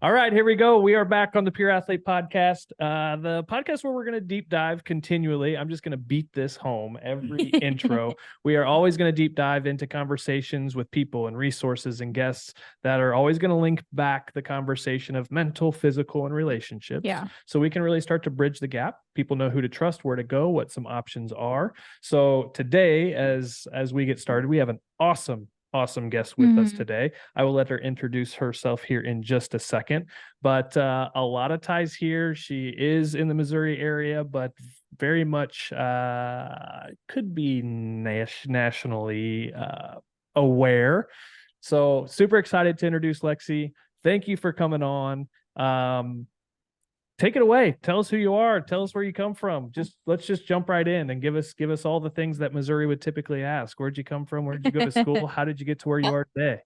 All right, here we go. We are back on the Pure Athlete Podcast, the podcast where we're going to deep dive continually. I'm just going to beat this home every intro. We are always going to deep dive into conversations with people and resources and guests that are always going to link back the conversation of mental, physical, and relationships. Yeah. So we can really start to bridge the gap. People know who to trust, where to go, what some options are. So today, as we get started, we have an awesome guest with us today. I will let her introduce herself here in just a second, but a lot of ties here. She is in the Missouri area, but very much could be nationally aware. So super excited to introduce Lexi. Thank you for coming on. Take it away. Tell us who you are. Tell us where you come from. Let's just jump right in and give us all the things that Missouri would typically ask. Where'd you come from? Where'd you go to school? How did you get to where you are today?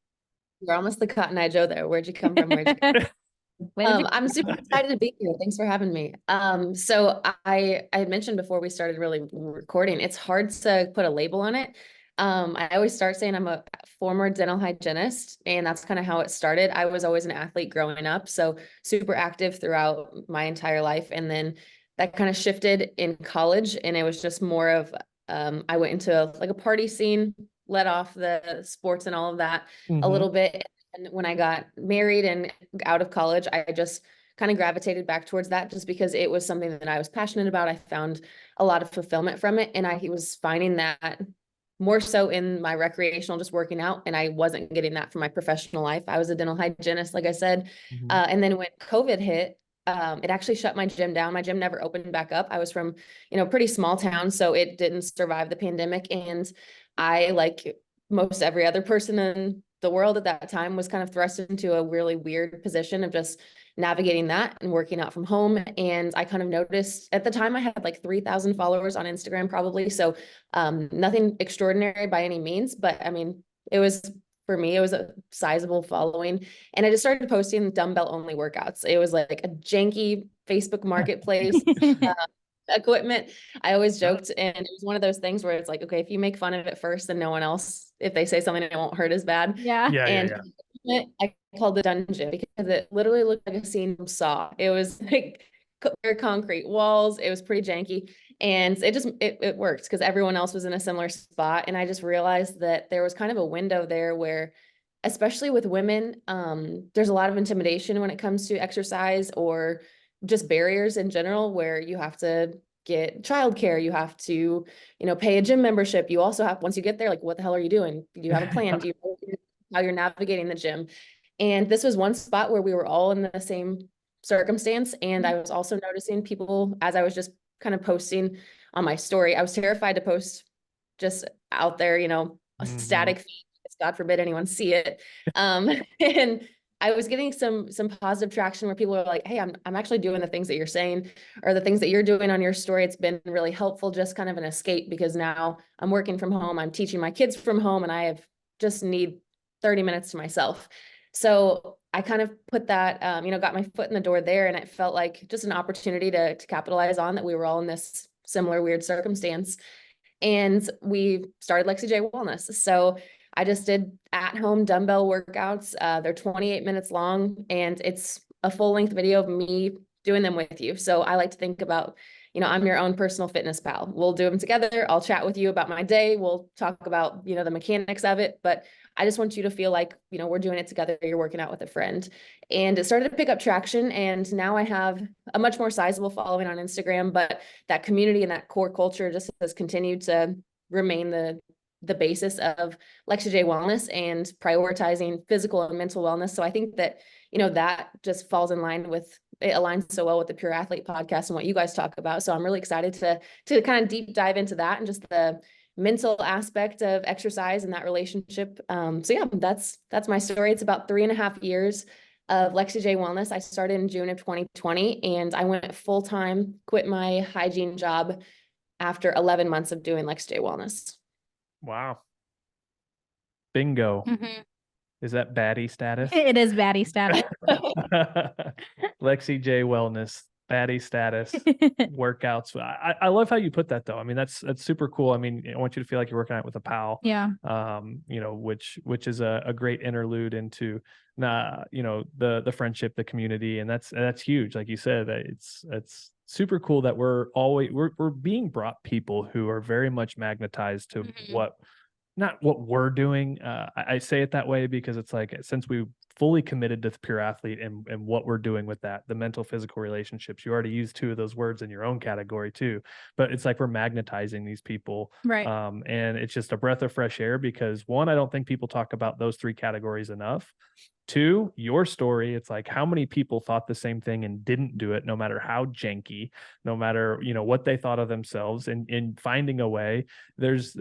You're almost the Cotton Eye Joe there. Where'd you come from? I'm super excited to be here. Thanks for having me. So I had mentioned before we started really recording, it's hard to put a label on it. I always start saying I'm a former dental hygienist, and that's kind of how it started. I was always an athlete growing up, so super active throughout my entire life. And then that kind of shifted in college, and it was just more of, I went into like a party scene, let off the sports and all of that a little bit. And when I got married and out of college, I just kind of gravitated back towards that just because it was something that I was passionate about. I found a lot of fulfillment from it. And I was finding that more so in my recreational, just working out. And I wasn't getting that from my professional life. I was a dental hygienist, like I said. And then when COVID hit, it actually shut my gym down. My gym never opened back up. I was from, pretty small town, so it didn't survive the pandemic. And I, like most every other person in the world at that time, was kind of thrust into a really weird position of just navigating that and working out from home. And I kind of noticed at the time I had like 3,000 followers on Instagram probably. So nothing extraordinary by any means, but I mean, for me, it was a sizable following. And I just started posting dumbbell only workouts. It was like a janky Facebook marketplace equipment. I always joked, and it was one of those things where it's like, okay, if you make fun of it first, then no one else, if they say something, it won't hurt as bad. I called it dungeon because it literally looked like a scene from Saw. It was like very concrete walls. It was pretty janky, and it worked because everyone else was in a similar spot. And I just realized that there was kind of a window there where, especially with women, there's a lot of intimidation when it comes to exercise, or just barriers in general, where you have to get childcare, you have to, pay a gym membership. You also have, once you get there, like, what the hell are you doing? Do you have a plan? Do you know how you're navigating the gym? And this was one spot where we were all in the same circumstance. And I was also noticing people, as I was just kind of posting on my story, I was terrified to post just out there, a static feed, God forbid anyone see it. And I was getting some positive traction where people were like, hey, I'm actually doing the things that you're saying, or the things that you're doing on your story. It's been really helpful, just kind of an escape, because now I'm working from home. I'm teaching my kids from home, and I just need 30 minutes to myself. So I kind of put that, got my foot in the door there, and it felt like just an opportunity to capitalize on that. We were all in this similar weird circumstance, and we started Lexi J Wellness. So I just did at-home dumbbell workouts. They're 28 minutes long, and it's a full-length video of me doing them with you. So I like to think about, I'm your own personal fitness pal. We'll do them together. I'll chat with you about my day. We'll talk about, the mechanics of it. But I just want you to feel like, we're doing it together. You're working out with a friend. And it started to pick up traction. And now I have a much more sizable following on Instagram. But that community and that core culture just has continued to remain the basis of Lexi J Wellness and prioritizing physical and mental wellness. So I think that, that just falls in line with, it aligns so well with the Pure Athlete podcast and what you guys talk about. So I'm really excited to kind of deep dive into that and just the mental aspect of exercise and that relationship. So yeah, that's my story. It's about 3.5 years of Lexi J Wellness. I started in June of 2020, and I went full-time, quit my hygiene job after 11 months of doing Lexi J Wellness. Wow. Bingo. Is that baddie status? It is baddie status. Lexi J Wellness. baddie status workouts. I love how you put that though. I mean, that's super cool. I mean, I want you to feel like you're working out with a pal. Yeah. You know, which is a great interlude into you know, the friendship, the community, and that's huge. Like you said, it's super cool that we're being brought people who are very much magnetized to what, not what we're doing. I say it that way because it's like, since we fully committed to the pure athlete and what we're doing with that, the mental physical relationships, you already used 2 of those words in your own category too, but it's like we're magnetizing these people. Right. And it's just a breath of fresh air because, one, I don't think people talk about those 3 categories enough. 2, your story, it's like how many people thought the same thing and didn't do it, no matter how janky, no matter, you know, what they thought of themselves, and in finding a way. There's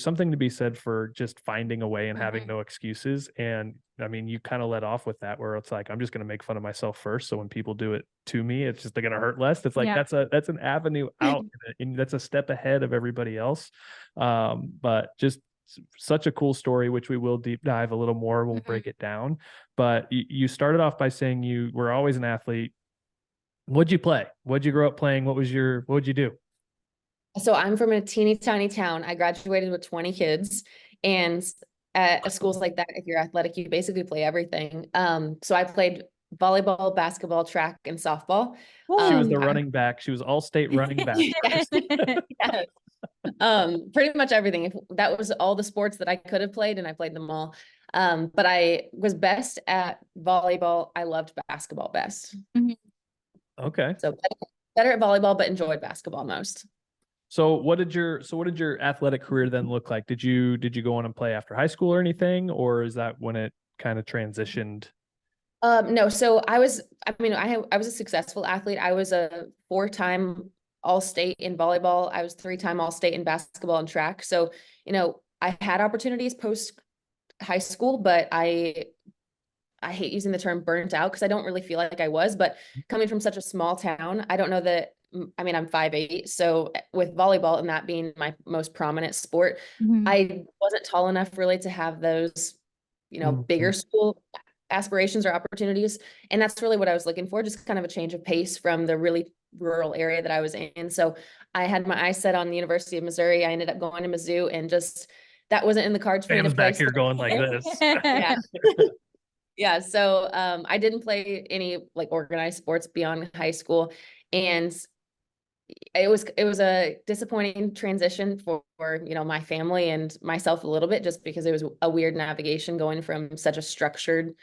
something to be said for just finding a way and having no excuses. And I mean, you kind of let off with that, where it's like, I'm just going to make fun of myself first, so when people do it to me, it's just, they're going to hurt less. It's like, that's an avenue out, and that's a step ahead of everybody else. But just such a cool story, which we will deep dive a little more. We'll break it down. But you started off by saying you were always an athlete. What'd you play? What'd you grow up playing? What would you do? So I'm from a teeny tiny town. I graduated with 20 kids, and at schools like that, if you're athletic, you basically play everything. So I played volleyball, basketball, track, and softball. She was the running back. She was all-state running back. Yes. Yes. Pretty much everything. That was all the sports that I could have played, and I played them all. But I was best at volleyball. I loved basketball best. Okay. So better at volleyball, but enjoyed basketball most. So what did your athletic career then look like? Did you go on and play after high school or anything, or is that when it kind of transitioned? No. So I was a successful athlete. I was a 4-time all-state in volleyball. I was 3-time all-state in basketball and track. So, you know, I had opportunities post high school, but I hate using the term burnt out because I don't really feel like I was, but coming from such a small town, I don't know that, I mean, I'm 5'8", so with volleyball and that being my most prominent sport, I wasn't tall enough really to have those, you know, bigger school aspirations or opportunities. And that's really what I was looking for, just kind of a change of pace from the really rural area that I was in. So I had my eyes set on the University of Missouri. I ended up going to Mizzou, and just, that wasn't in the cards for me to play. Back here going like this. Yeah. Yeah. So I didn't play any like organized sports beyond high school. And it was a disappointing transition for, you know, my family and myself a little bit, just because it was a weird navigation going from such a structured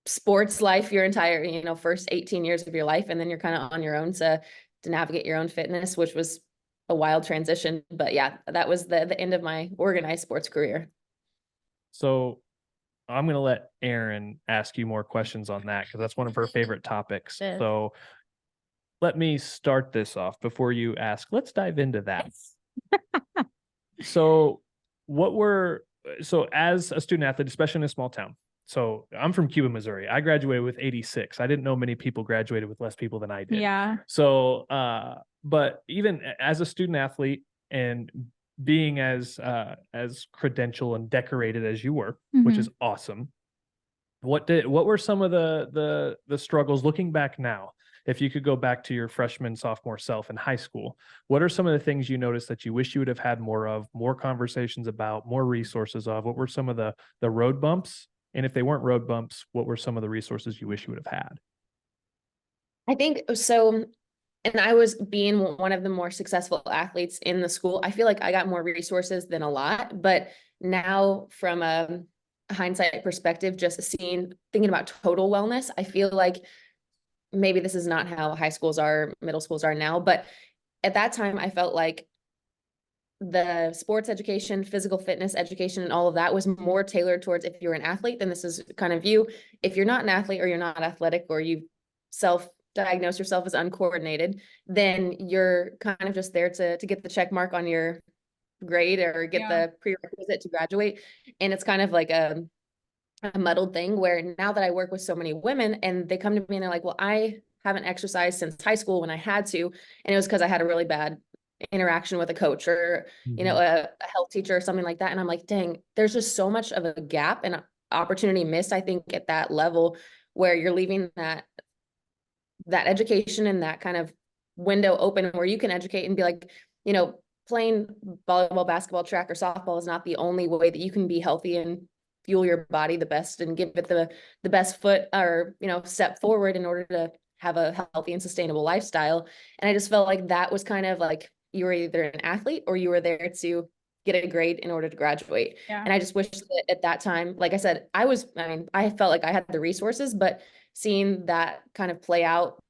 sports life your entire, you know, first 18 years of your life. And then you're kind of on your own to navigate your own fitness, which was a wild transition. But yeah, that was the end of my organized sports career. So I'm going to let Erin ask you more questions on that, because that's one of her favorite topics. So let me start this off before you ask. Let's dive into that. So as a student athlete, especially in a small town, so I'm from Cuba, Missouri. I graduated with 86. I didn't know many people graduated with less people than I did. Yeah. So, but even as a student athlete and being as credential and decorated as you were, which is awesome. What were some of the struggles looking back now? If you could go back to your freshman, sophomore self in high school, what are some of the things you noticed that you wish you would have had more of, more conversations about, more resources of? What were some of the road bumps? And if they weren't road bumps, what were some of the resources you wish you would have had? I think so. And I was being one of the more successful athletes in the school. I feel like I got more resources than a lot, but now from a hindsight perspective, just thinking about total wellness, I feel like maybe this is not how high schools are, middle schools are now, but at that time I felt like the sports education, physical fitness education, and all of that was more tailored towards, if you're an athlete, then this is kind of you. If you're not an athlete, or you're not athletic, or you self-diagnose yourself as uncoordinated, then you're kind of just there to get the check mark on your grade or get the prerequisite to graduate. And it's kind of like a muddled thing, where now that I work with so many women and they come to me and they're like, well, I haven't exercised since high school when I had to. And it was because I had a really bad interaction with a coach or, you know, a health teacher or something like that. And I'm like, dang, there's just so much of a gap and opportunity missed, I think, at that level, where you're leaving that that education and that kind of window open where you can educate and be like, you know, playing volleyball, basketball, track, or softball is not the only way that you can be healthy and fuel your body the best and give it the best foot or, you know, step forward in order to have a healthy and sustainable lifestyle. And I just felt like that was kind of like you were either an athlete or you were there to get a grade in order to graduate. Yeah. And I just wish that at that time, like I said, I mean, I felt like I had the resources, but seeing that kind of play out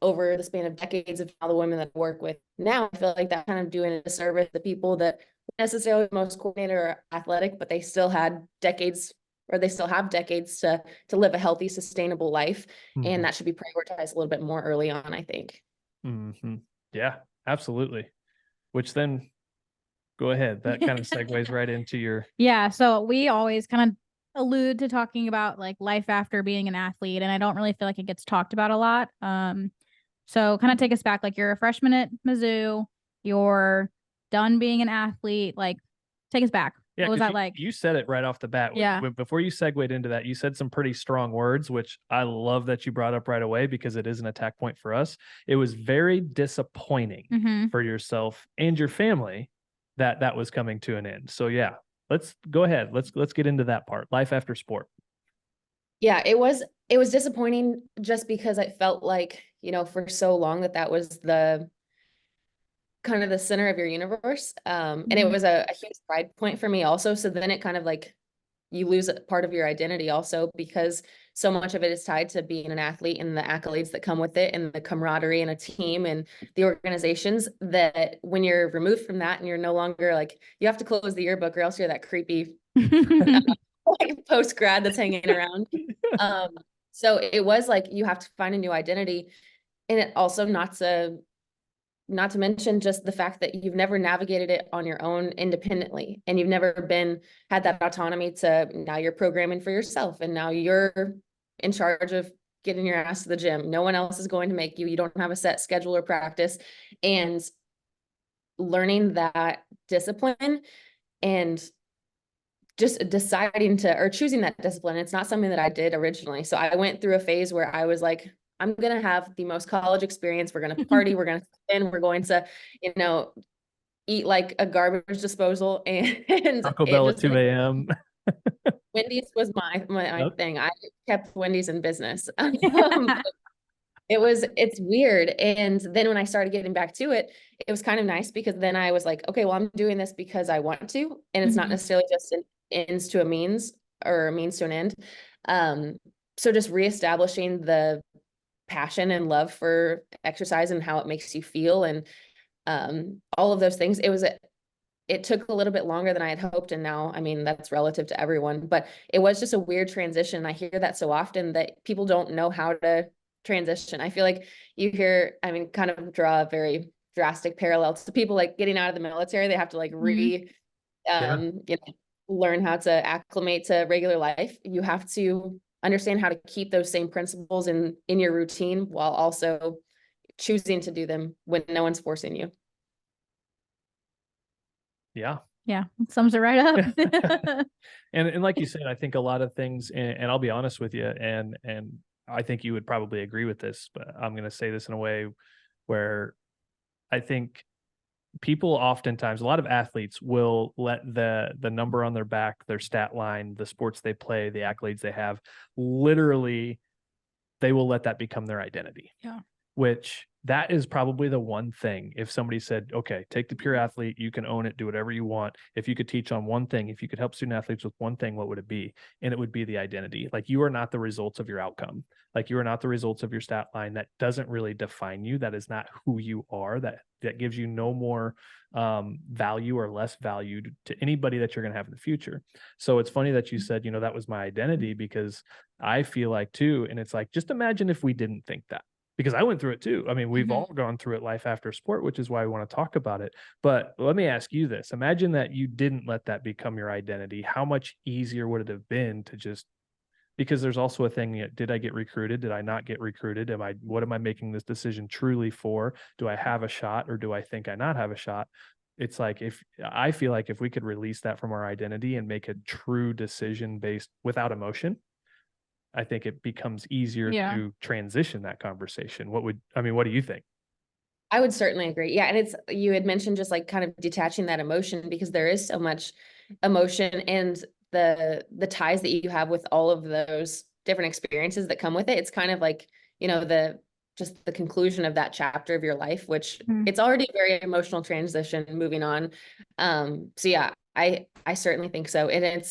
over the span of decades of all the women that I work with now, I feel like that kind of doing a service to people that necessarily most coordinated or athletic, but they still had decades or they still have decades to live a healthy, sustainable life. Mm-hmm. And that should be prioritized a little bit more early on, I think. Mm-hmm. Yeah, absolutely. Which then go ahead. That kind of segues right into your. Yeah. So we always kind of allude to talking about like life after being an athlete. And I don't really feel like it gets talked about a lot. So kind of take us back, like you're a freshman at Mizzou, you're done being an athlete, like take us back. Yeah, what was that like? You said it right off the bat. Yeah. Before you segued into that, you said some pretty strong words, which I love that you brought up right away because it is an attack point for us. It was very disappointing for yourself and your family that was coming to an end. So yeah, let's go ahead. Let's get into that part. Life after sport. Yeah, it was disappointing just because I felt like, you know, for so long that was the kind of the center of your universe. And it was a huge pride point for me also. So then it kind of like you lose a part of your identity also because so much of it is tied to being an athlete and the accolades that come with it and the camaraderie and a team and the organizations that when you're removed from that and you're no longer like, you have to close the yearbook or else you're that creepy like post grad that's hanging around. So it was like, you have to find a new identity. And it also not to mention just the fact that you've never navigated it on your own independently and you've never had that autonomy to now you're programming for yourself and now you're in charge of getting your ass to the gym. No one else is going to make you. You don't have a set schedule or practice, and learning that discipline and just deciding to or choosing that discipline. It's not something that I did originally. So I went through a phase where I was like, I'm going to have the most college experience. We're going to party. We're going to spin. We're going to, you know, eat like a garbage disposal. And Taco Bell at 2 a.m. Wendy's was my Yep. thing. I kept Wendy's in business. It's weird. And then when I started getting back to it, it was kind of nice because then I was like, okay, well, I'm doing this because I want to. And it's not necessarily just an ends to a means or a means to an end. So just reestablishing the passion and love for exercise and how it makes you feel and all of those things. It took a little bit longer than I had hoped. And now, I mean, that's relative to everyone, but it was just a weird transition. I hear that so often that people don't know how to transition. I feel like you hear, I mean, kind of draw a very drastic parallel to people like getting out of the military. They have to like you know, learn how to acclimate to regular life. You have to understand how to keep those same principles in your routine while also choosing to do them when no one's forcing you. Yeah. Yeah. Sums it right up. And like you said, I think a lot of things, and I'll be honest with you, and I think you would probably agree with this, but I'm going to say this in a way where I think people oftentimes, a lot of athletes will let the number on their back, their stat line, the sports they play, the accolades they have, literally, they will let that become their identity. Yeah. Which that is probably the one thing. If somebody said, okay, take the pure athlete, you can own it, do whatever you want. If you could teach on one thing, if you could help student athletes with one thing, what would it be? And it would be the identity. Like you are not the results of your outcome. Like you are not the results of your stat line. That doesn't really define you. That is not who you are. That gives you no more value or less value to anybody that you're going to have in the future. So it's funny that you said, you know, that was my identity, because I feel like too, and it's like, just imagine if we didn't think that. Because I went through it too. I mean, we've all gone through it, life after sport, which is why we want to talk about it. But let me ask you this. Imagine that you didn't let that become your identity. How much easier would it have been to just, because there's also a thing, did I get recruited? Did I not get recruited? What am I making this decision truly for? Do I have a shot or do I think I not have a shot? It's like, I feel like if we could release that from our identity and make a true decision based without emotion, I think it becomes easier Yeah. to transition that conversation. What do you think? I would certainly agree. Yeah. And you had mentioned just like kind of detaching that emotion, because there is so much emotion and the ties that you have with all of those different experiences that come with it. It's kind of like, just the conclusion of that chapter of your life, which it's already a very emotional transition moving on. So yeah, I certainly think so. And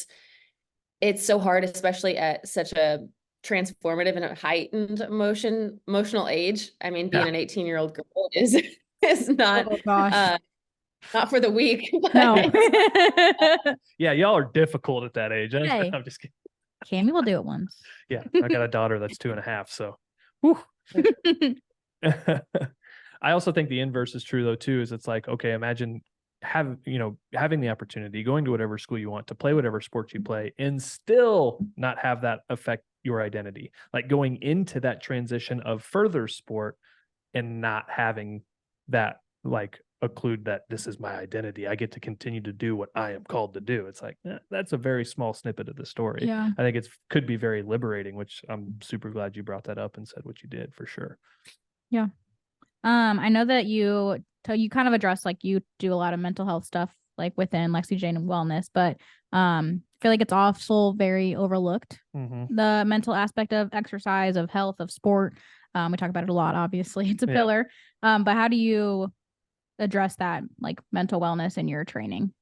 it's so hard, especially at such a transformative and a heightened emotional age. I mean, being an 18-year-old girl is not Oh gosh. not for the weak. No. Yeah, y'all are difficult at that age. Hey. I'm just kidding. Cammy will do it once. Yeah, I got a daughter that's 2.5, so whew. I also think the inverse is true though too, is it's like, okay, imagine having the opportunity, going to whatever school you want, to play whatever sport you play, and still not have that affect your identity. Like going into that transition of further sport and not having that like occlude that this is my identity. I get to continue to do what I am called to do. It's like, that's a very small snippet of the story. Yeah. I think could be very liberating, which I'm super glad you brought that up and said what you did, for sure. Yeah. I know that you kind of address, like, you do a lot of mental health stuff like within Lexi J Wellness, but I feel like it's also very overlooked. The mental aspect of exercise, of health, of sport. We talk about it a lot, obviously. It's a pillar. But how do you address that, like mental wellness in your training?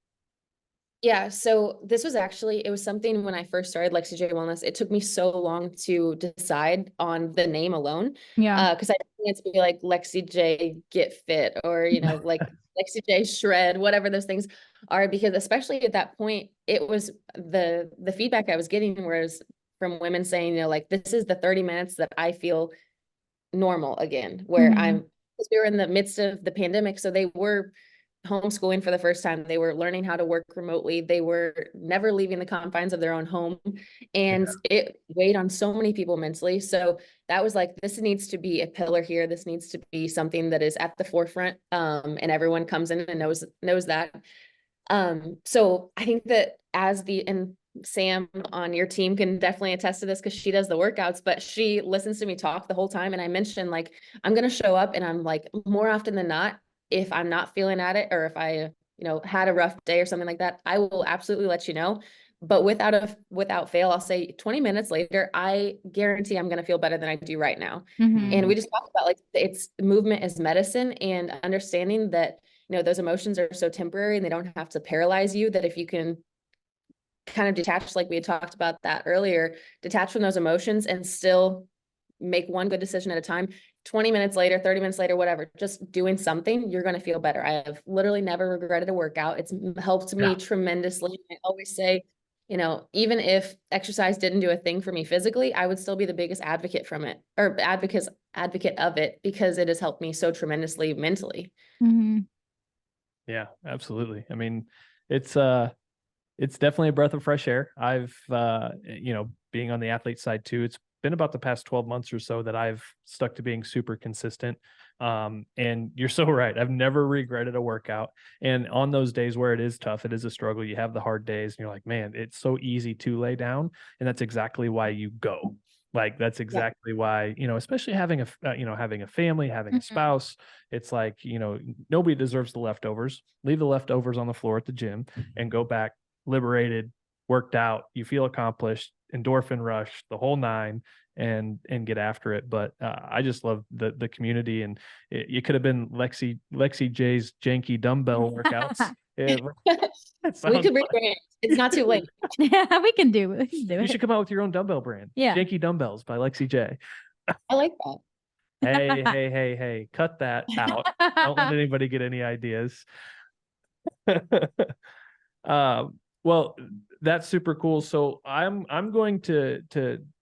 Yeah, so this was it was something when I first started Lexi J Wellness, it took me so long to decide on the name alone. Yeah. Because I didn't want it to be like Lexi J Get Fit, or, like Lexi J Shred, whatever those things are, because especially at that point, it was the feedback I was getting was from women saying, like, this is the 30 minutes that I feel normal again, where because we were in the midst of the pandemic, so they were homeschooling for the first time. They were learning how to work remotely. They were never leaving the confines of their own home. And it weighed on so many people mentally. So that was like, this needs to be a pillar here. This needs to be something that is at the forefront. And everyone comes in and knows that. So I think that and Sam on your team can definitely attest to this, because she does the workouts, but she listens to me talk the whole time. And I mentioned, like, I'm going to show up, and I'm like, more often than not, if I'm not feeling at it, or if I, had a rough day or something like that, I will absolutely let you know. But without fail, I'll say 20 minutes later, I guarantee I'm going to feel better than I do right now. And we just talked about, like, it's movement is medicine, and understanding that, those emotions are so temporary and they don't have to paralyze you, that if you can kind of detach, like we had talked about that earlier, detach from those emotions and still make one good decision at a time, 20 minutes later, 30 minutes later, whatever, just doing something, you're going to feel better. I have literally never regretted a workout. It's helped me tremendously. I always say, even if exercise didn't do a thing for me physically, I would still be the biggest advocate advocate of it, because it has helped me so tremendously mentally. Yeah, absolutely. I mean, it's definitely a breath of fresh air. I've, being on the athlete side too, it's been about the past 12 months or so that I've stuck to being super consistent. And you're so right. I've never regretted a workout. And on those days where it is tough, it is a struggle. You have the hard days and you're like, man, it's so easy to lay down. And that's exactly why you go. Like, that's exactly why, especially having having a family, having a spouse, it's like, nobody deserves the leftovers. Leave the leftovers on the floor at the gym and go back liberated, worked out, you feel accomplished, endorphin rush, the whole nine, and get after it. But I just love the community, and it could have been Lexi J's janky dumbbell workouts. We could rebrand. It's not too late. Yeah, we can do it. You should come out with your own dumbbell brand. Yeah. Janky Dumbbells by Lexi J. I like that. Hey, cut that out. Don't let anybody get any ideas. Well, that's super cool. So I'm going to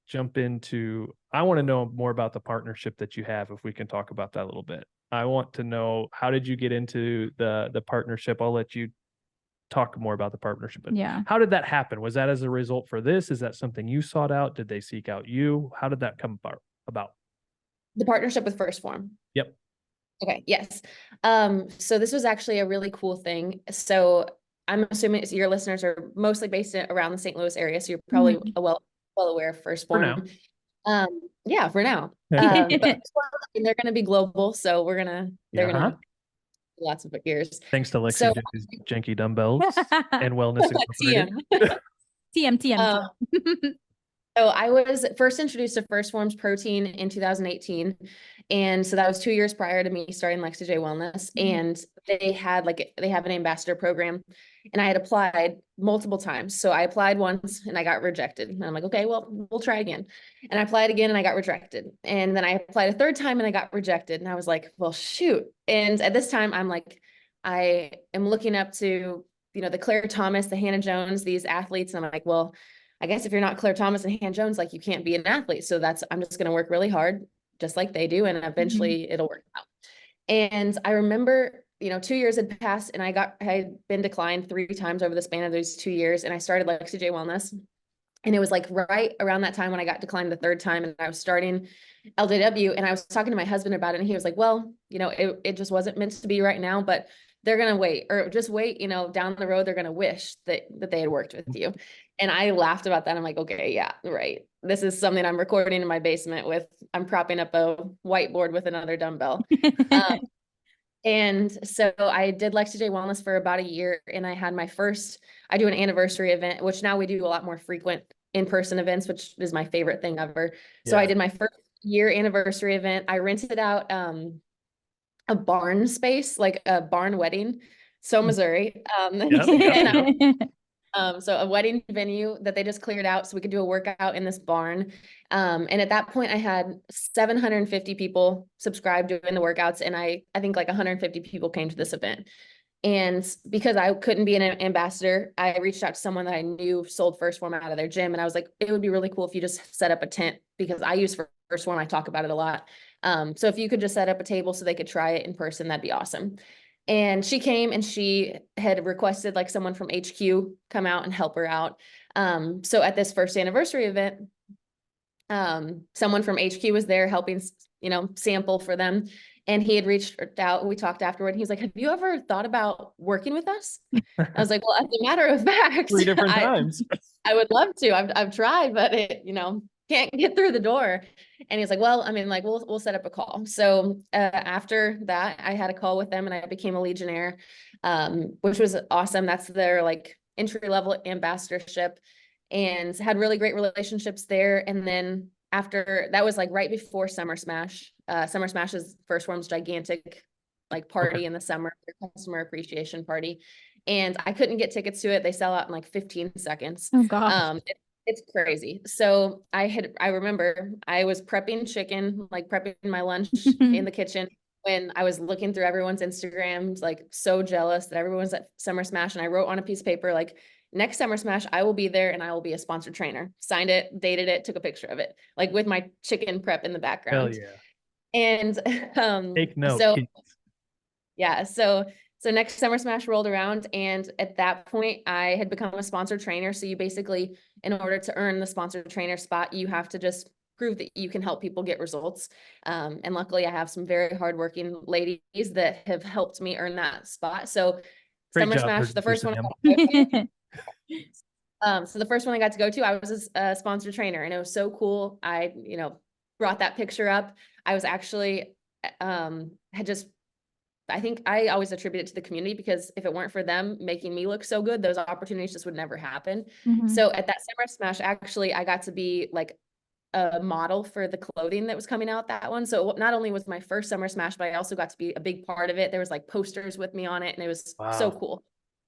jump into, I want to know more about the partnership that you have, if we can talk about that a little bit. I want to know, how did you get into the partnership? I'll let you talk more about the partnership. But how did that happen? Was that as a result for this? Is that something you sought out? Did they seek out you? How did that come about? The partnership with Phorm. Yep. Okay. Yes. So this was actually a really cool thing. So I'm assuming your listeners are mostly based around the St. Louis area, so you're probably well aware of Phorm. Yeah, for now. But they're going to be global, so they're going to lots of years. Thanks to Lexi So J's janky dumbbells and Wellness Incorporated. TM. So I was first introduced to Phorm's protein in 2018. And so that was 2 years prior to me starting Lexi J Wellness. And they have an ambassador program, and I had applied multiple times. So I applied once and I got rejected. And I'm like, okay, well, we'll try again. And I applied again and I got rejected. And then I applied a third time and I got rejected. And I was like, well, shoot. And at this time I'm like, I am looking up to, the Claire Thomas, the Hannah Jones, these athletes. And I'm like, well, I guess if you're not Claire Thomas and Hannah Jones, like, you can't be an athlete. So I'm just going to work really hard, just like they do. And eventually it'll work out. And I remember, 2 years had passed and I had been declined 3 times over the span of those 2 years. And I started Lexi J Wellness. And it was like right around that time when I got declined the 3rd time, and I was starting LJW, and I was talking to my husband about it. And he was like, well, it just wasn't meant to be right now, but they're going to wait, or just wait, down the road, they're going to wish that they had worked with you. And I laughed about that. I'm like, okay, yeah, right. This is something I'm recording in my basement I'm propping up a whiteboard with another dumbbell. And so I did Lexi J Wellness for about a year, and I had I do an anniversary event, which now we do a lot more frequent in-person events, which is my favorite thing ever. So I did my first year anniversary event. I rented out, a barn space, like a barn wedding. So Missouri. So a wedding venue that they just cleared out so we could do a workout in this barn. And at that point I had 750 people subscribed doing the workouts. And I think like 150 people came to this event. And because I couldn't be an ambassador, I reached out to someone that I knew sold Phorm out of their gym. And I was like, it would be really cool if you just set up a tent, because I use Phorm. I talk about it a lot. So if you could just set up a table so they could try it in person, that'd be awesome. And she came, and she had requested like someone from HQ come out and help her out. So at this first anniversary event, someone from HQ was there helping, sample for them. And he had reached out, and we talked afterward. He's like, have you ever thought about working with us? I was like, well, as a matter of fact, 3 different times. I would love to. I've tried, but it, can't get through the door. And he's like, well, I mean, like, we'll set up a call. So after that, I had a call with them, and I became a Legionnaire, which was awesome. That's their like entry-level ambassadorship, and had really great relationships there. And then after that was like right before Summer Smash. Summer Smash is Phorm's gigantic like party in the summer, their customer appreciation party. And I couldn't get tickets to it. They sell out in like 15 seconds. Oh gosh. It's crazy. So I remember I was prepping chicken, like prepping my lunch in the kitchen, when I was looking through everyone's Instagrams, like so jealous that everyone's at Summer Smash. And I wrote on a piece of paper, like, next Summer Smash, I will be there and I will be a sponsored trainer. Signed it, dated it, took a picture of it, like with my chicken prep in the background. Hell yeah. And take note. So yeah, so next Summer Smash rolled around, and at that point I had become a sponsored trainer. So you basically, in order to earn the sponsored trainer spot, you have to just prove that you can help people get results. And luckily I have some very hardworking ladies that have helped me earn that spot. So Great Summer job, Smash, the first one. So the first one I got to go to, I was a sponsored trainer, and it was so cool. I, brought that picture up. I was actually, I think I always attribute it to the community, because if it weren't for them making me look so good, those opportunities just would never happen. So at that Summer Smash, actually, I got to be like a model for the clothing that was coming out that one. So not only was my first Summer Smash, but I also got to be a big part of it. There was like posters with me on it, and it was so cool.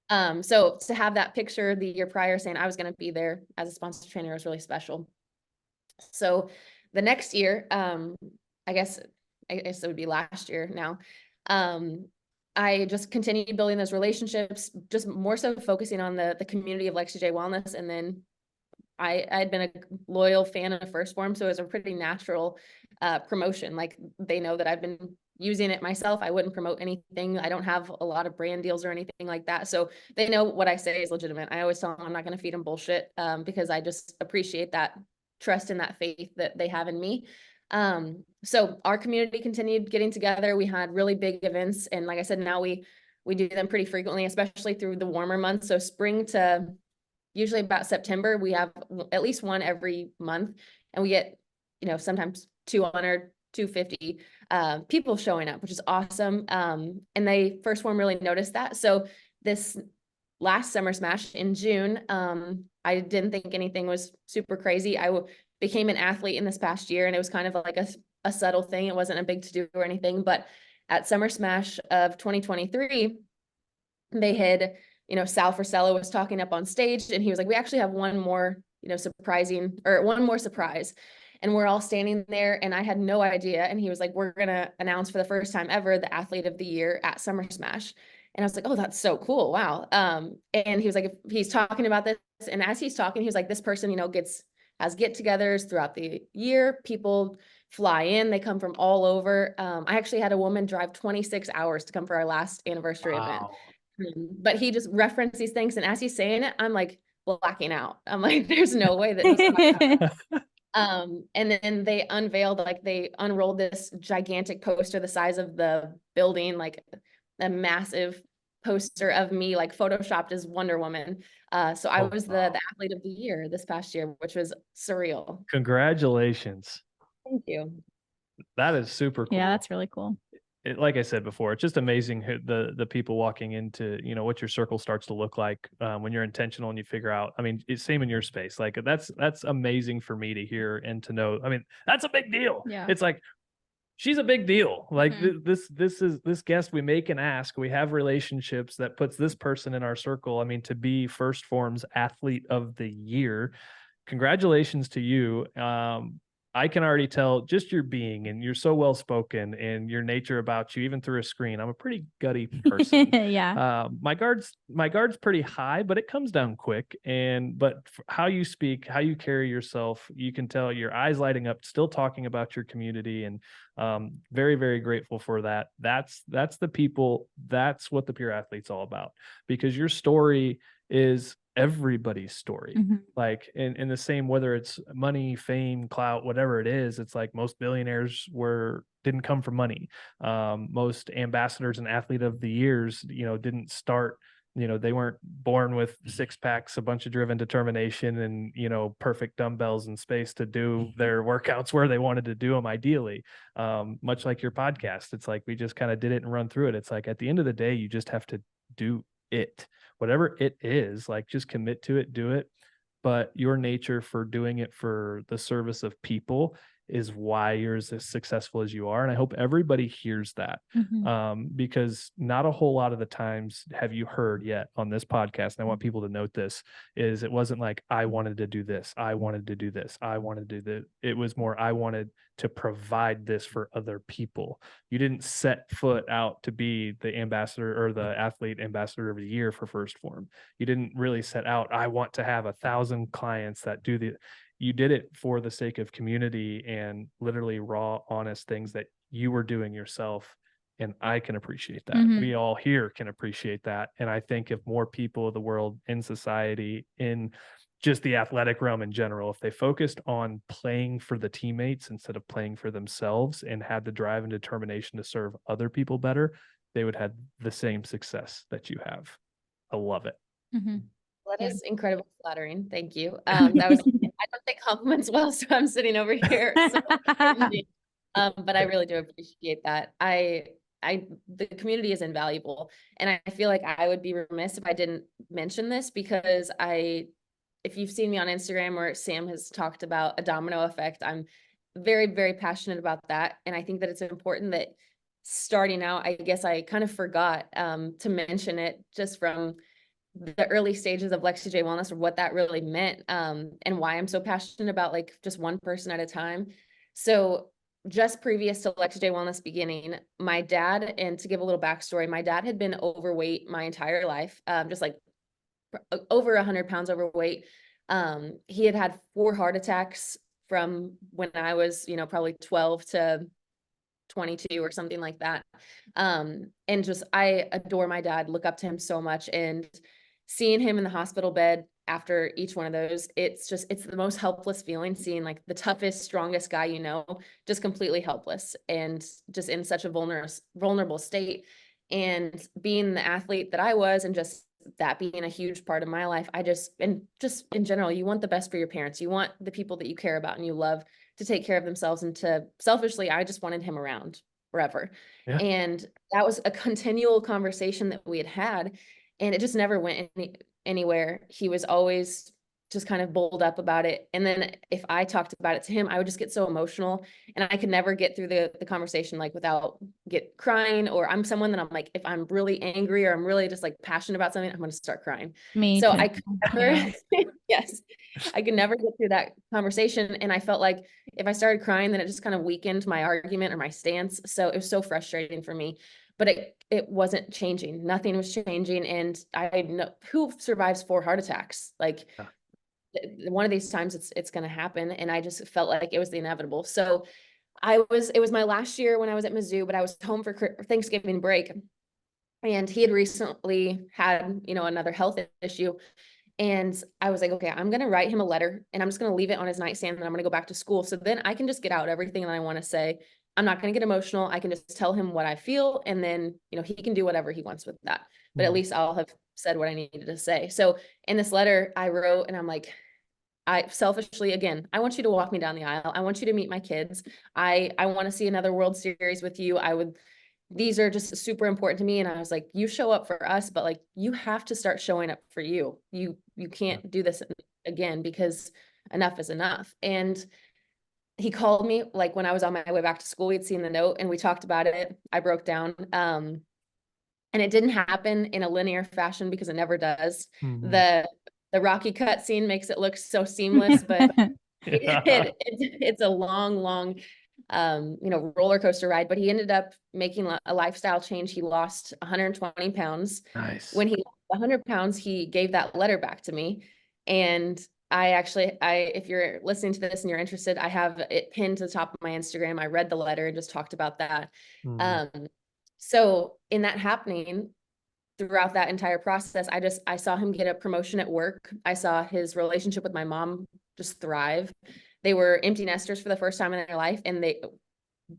So to have that picture the year prior saying I was going to be there as a sponsored trainer was really special. So the next year, I guess it would be last year now. I just continued building those relationships, just more so focusing on the community of Lexi J Wellness. And then I'd been a loyal fan of Phorm, so it was a pretty natural promotion. Like, they know that I've been using it myself. I wouldn't promote anything. I don't have a lot of brand deals or anything like that. So they know what I say is legitimate. I always tell them I'm not going to feed them bullshit, because I just appreciate that trust and that faith that they have in me. So our community continued getting together. We had really big events. And like I said, now we do them pretty frequently, especially through the warmer months. So spring to usually about September, we have at least one every month, and we get sometimes 200, 250 people showing up, which is awesome. And they First Phorm really noticed that. So this last Summer Smash in June, I didn't think anything was super crazy. I became an athlete in this past year, and it was kind of like a subtle thing. It wasn't a big to do or anything, but at Summer Smash of 2023, they had, Sal Frisella was talking up on stage, and he was like, we actually have one more, one more surprise. And we're all standing there, and I had no idea. And he was like, we're going to announce for the first time ever the Athlete of the Year at Summer Smash. And I was like, oh, that's so cool. Wow. And he was like, if he's talking about this, and as he's talking, he was like, this person, has get-togethers throughout the year. People fly in, they come from all over. I actually had a woman drive 26 hours to come for our last anniversary event. But he just referenced these things, and as he's saying it, I'm like blacking out. I'm like, there's no way that was and then they unrolled this gigantic poster the size of the building, like a massive poster of me, like photoshopped as Wonder Woman. So I was the Athlete of the Year this past year, which was surreal. Congratulations. Thank you. That is super cool. Yeah, that's really cool. Like I said before, it's just amazing who the people walking into, what your circle starts to look like when you're intentional and you figure out. I mean, it's same in your space. Like that's amazing for me to hear and to know. I mean, that's a big deal. Yeah. It's like, she's a big deal. Like this guest we make and ask, we have relationships that puts this person in our circle. I mean, to be First Phorm's Athlete of the Year, congratulations to you. I can already tell just your being, and you're so well spoken, and your nature about you, even through a screen. I'm a pretty gutty person. Yeah. My guard's pretty high, but it comes down quick. But how you speak, how you carry yourself, you can tell your eyes lighting up, still talking about your community, and very, very grateful for that. That's the people. That's what the Pure Athlete's all about, because your story is everybody's story. Like in the same, whether it's money, fame, clout, whatever it is, it's like most billionaires didn't come from money. Most ambassadors and Athlete of the Years, didn't start, they weren't born with six packs, a bunch of driven determination, and perfect dumbbells in space to do their workouts where they wanted to do them ideally. Much like your podcast, it's like we just kind of did it and run through it. It's like at the end of the day, you just have to do it, whatever it is. Like, just commit to it, do it. But your nature for doing it for the service of people is why you're as successful as you are. And I hope everybody hears that, because not a whole lot of the times have you heard yet on this podcast, and I want people to note this, is it wasn't like, I wanted to do this, I wanted to do this, I wanted to do that. It was more, I wanted to provide this for other people. You didn't set foot out to be the ambassador or the Athlete Ambassador of the Year for First Phorm. You didn't really set out, I want to have 1,000 clients that do the. You did it for the sake of community and literally raw, honest things that you were doing yourself. And I can appreciate that. We all here can appreciate that. And I think if more people of the world, in society, in just the athletic realm in general, if they focused on playing for the teammates instead of playing for themselves and had the drive and determination to serve other people better, they would have the same success that you have. I love it. That is incredibly flattering. Thank you. That was, I don't take compliments well, so I'm sitting over here. But I really do appreciate that. The community is invaluable. And I feel like I would be remiss if I didn't mention this, because if you've seen me on Instagram, or Sam has talked about a domino effect, I'm very, very passionate about that. And I think that it's important that starting out, I guess I kind of forgot to mention it just from the early stages of Lexi J Wellness, or what that really meant, and why I'm so passionate about like just one person at a time. So just previous to Lexi J Wellness beginning, my dad, and to give a little backstory, my dad had been overweight my entire life, just like over 100 pounds overweight. He had 4 heart attacks from when I was, probably 12 to 22 or something like that. And just, I adore my dad, look up to him so much. And seeing him in the hospital bed after each one of those, it's the most helpless feeling, seeing like the toughest, strongest guy, just completely helpless and just in such a vulnerable state. And being the athlete that I was, and just that being a huge part of my life, and just in general, you want the best for your parents. You want the people that you care about and you love to take care of themselves, and to selfishly, I just wanted him around forever. Yeah. And that was a continual conversation that we had, and it just never went anywhere. He was always just kind of bowled up about it. And then if I talked about it to him, I would just get so emotional, and I could never get through the conversation like without crying. Or I'm someone that I'm like, if I'm really angry or I'm really just like passionate about something, I'm going to start crying. Me So too. I could never, yes, I could never get through that conversation. And I felt like if I started crying, then it just kind of weakened my argument or my stance. So it was so frustrating for me, but it wasn't changing. Nothing was changing. And I know who survives 4 heart attacks. Like, one of these times it's going to happen. And I just felt like it was the inevitable. So it was my last year when I was at Mizzou, but I was home for Thanksgiving break, and he had recently had, another health issue. And I was like, okay, I'm going to write him a letter, and I'm just going to leave it on his nightstand, and I'm going to go back to school. So then I can just get out everything that I want to say. I'm not going to get emotional. I can just tell him what I feel. And then, he can do whatever he wants with that, but at least I'll have said what I needed to say. So in this letter I wrote, and I'm like, I selfishly, again, I want you to walk me down the aisle. I want you to meet my kids. I want to see another World Series with you. These are just super important to me. And I was like, you show up for us, but like, you have to start showing up for you. You can't do this again, because enough is enough. And he called me like when I was on my way back to school. We'd seen the note and we talked about it. I broke down. And it didn't happen in a linear fashion, because it never does. The Rocky cut scene makes it look so seamless, but it's a long, roller coaster ride. But he ended up making a lifestyle change. He lost 120 pounds. Nice. When he lost 100 pounds, he gave that letter back to me. And if you're listening to this and you're interested, I have it pinned to the top of my Instagram. I read the letter and just talked about that. So in that happening, throughout that entire process, I saw him get a promotion at work. I saw his relationship with my mom just thrive. They were empty nesters for the first time in their life. And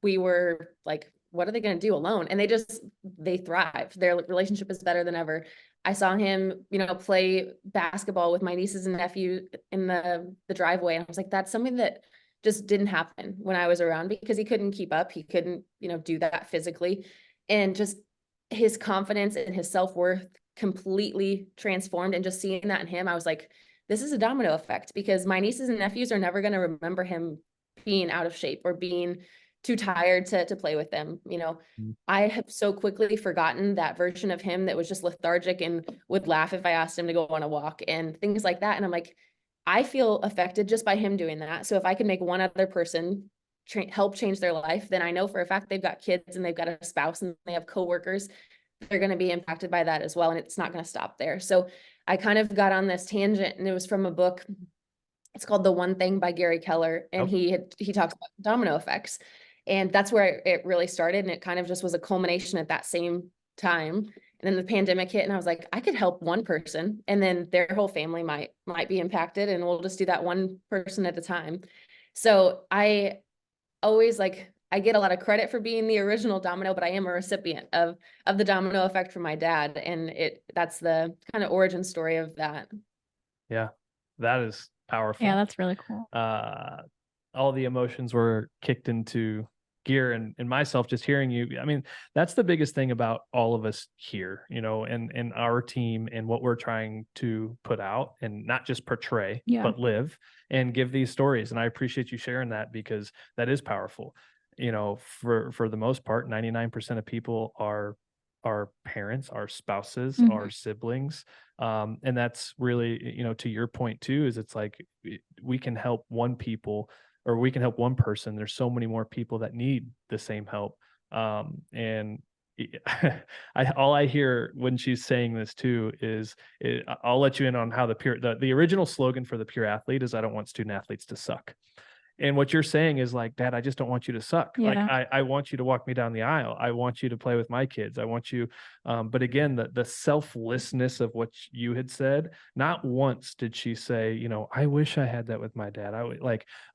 we were like, what are they going to do alone? And they thrived. Their relationship is better than ever. I saw him, play basketball with my nieces and nephew in the driveway. And I was like, that's something that just didn't happen when I was around, because he couldn't keep up. He couldn't, do that physically. And just his confidence and his self-worth completely transformed. And just seeing that in him, I was like, this is a domino effect, because my nieces and nephews are never going to remember him being out of shape or being too tired to play with them. I have so quickly forgotten that version of him that was just lethargic and would laugh if I asked him to go on a walk and things like that. And I'm like, I feel affected just by him doing that. So if I can make one other person help change their life, then I know for a fact they've got kids and they've got a spouse and they have coworkers. They're going to be impacted by that as well. And it's not going to stop there. So I kind of got on this tangent, and it was from a book. It's called The One Thing by Gary Keller. And he talks about domino effects. And that's where it really started. And it kind of just was a culmination at that same time. And then the pandemic hit, and I was like, I could help one person, and then their whole family might be impacted, and we'll just do that one person at a time. So I always I get a lot of credit for being the original domino, but I am a recipient of the domino effect from my dad. And that's the kind of origin story of that. Yeah, that is powerful. Yeah, that's really cool. All the emotions were kicked into gear, and myself just hearing you. I mean, that's the biggest thing about all of us here, and our team, and what we're trying to put out, and not just portray, but live and give these stories. And I appreciate you sharing that, because that is powerful. For the most part, 99% of people are our parents, our spouses, our siblings. And that's really, to your point too, is it's like, we can help one person. There's so many more people that need the same help. And all I hear when she's saying this too is, I'll let you in on how the original slogan for the Pure Athlete is, I don't want student athletes to suck. And what you're saying is like, Dad, I just don't want you to suck. Yeah. Like, I want you to walk me down the aisle. I want you to play with my kids. I want you. But again, the selflessness of what you had said, not once did she say, I wish I had that with my dad.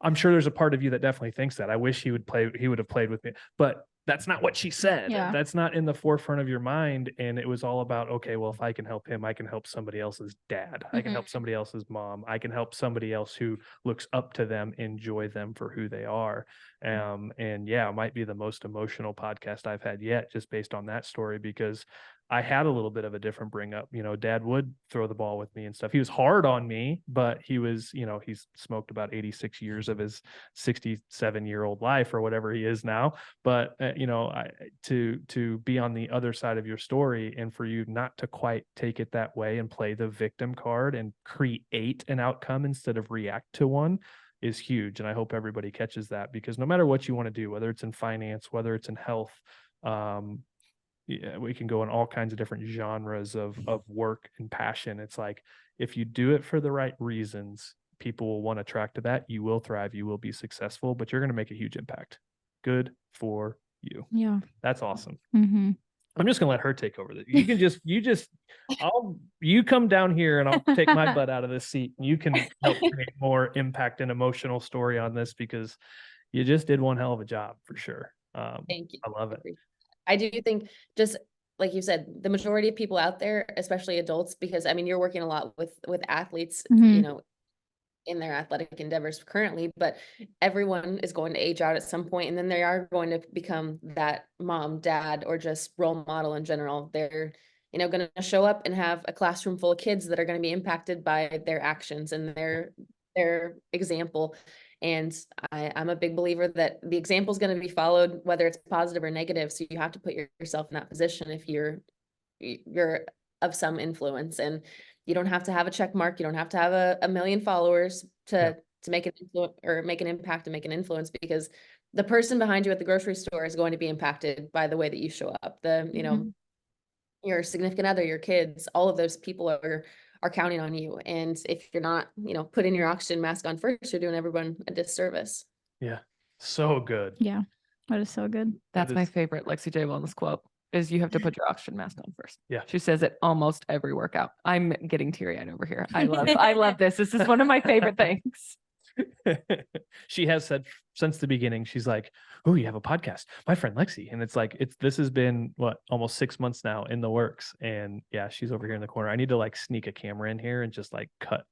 I'm sure there's a part of you that definitely thinks that. I wish he would have played with me. But that's not what she said. Yeah. That's not in the forefront of your mind. And it was all about, okay, well, if I can help him, I can help somebody else's dad. I can help somebody else's mom. I can help somebody else who looks up to them, enjoy them for who they are. And yeah, it might be the most emotional podcast I've had yet, just based on that story, because I had a little bit of a different bring up. Dad would throw the ball with me and stuff. He was hard on me, but he was, he's smoked about 86 years of his 67-year-old life or whatever he is now. But, to be on the other side of your story, and for you not to quite take it that way and play the victim card and create an outcome instead of react to one, is huge. And I hope everybody catches that, because no matter what you want to do, whether it's in finance, whether it's in health, we can go in all kinds of different genres of work and passion. It's like, if you do it for the right reasons, people will want to track to that. You will thrive, you will be successful, but you're going to make a huge impact. Good for you. Yeah. That's awesome. Mm-hmm. I'm just gonna let her take over. You come down here and I'll take my butt out of this seat, and you can help create more impact and emotional story on this, because you just did one hell of a job for sure. Thank you. I love it. I do think, just like you said, the majority of people out there, especially adults, because I mean, you're working a lot with athletes, in their athletic endeavors currently, but everyone is going to age out at some point, and then they are going to become that mom, dad, or just role model in general. They're, going to show up and have a classroom full of kids that are going to be impacted by their actions and their example. And I'm a big believer that the example is going to be followed, whether it's positive or negative. So you have to put yourself in that position if you're of some influence. And you don't have to have a check mark. You don't have to have a million followers to make an influence or make an impact and make an influence, because the person behind you at the grocery store is going to be impacted by the way that you show up. Your significant other, your kids, all of those people are counting on you. And if you're not, putting your oxygen mask on first, you're doing everyone a disservice. Yeah. So good. Yeah. That is so good. That's my favorite Lexi J Wellness quote, is you have to put your oxygen mask on first. Yeah. She says it almost every workout. I'm getting teary-eyed over here. I love this. This is one of my favorite things. She has said since the beginning, she's like, oh, you have a podcast, my friend Lexi. And it's like, this has been almost 6 months now in the works. And yeah, she's over here in the corner. I need to like sneak a camera in here and just like cut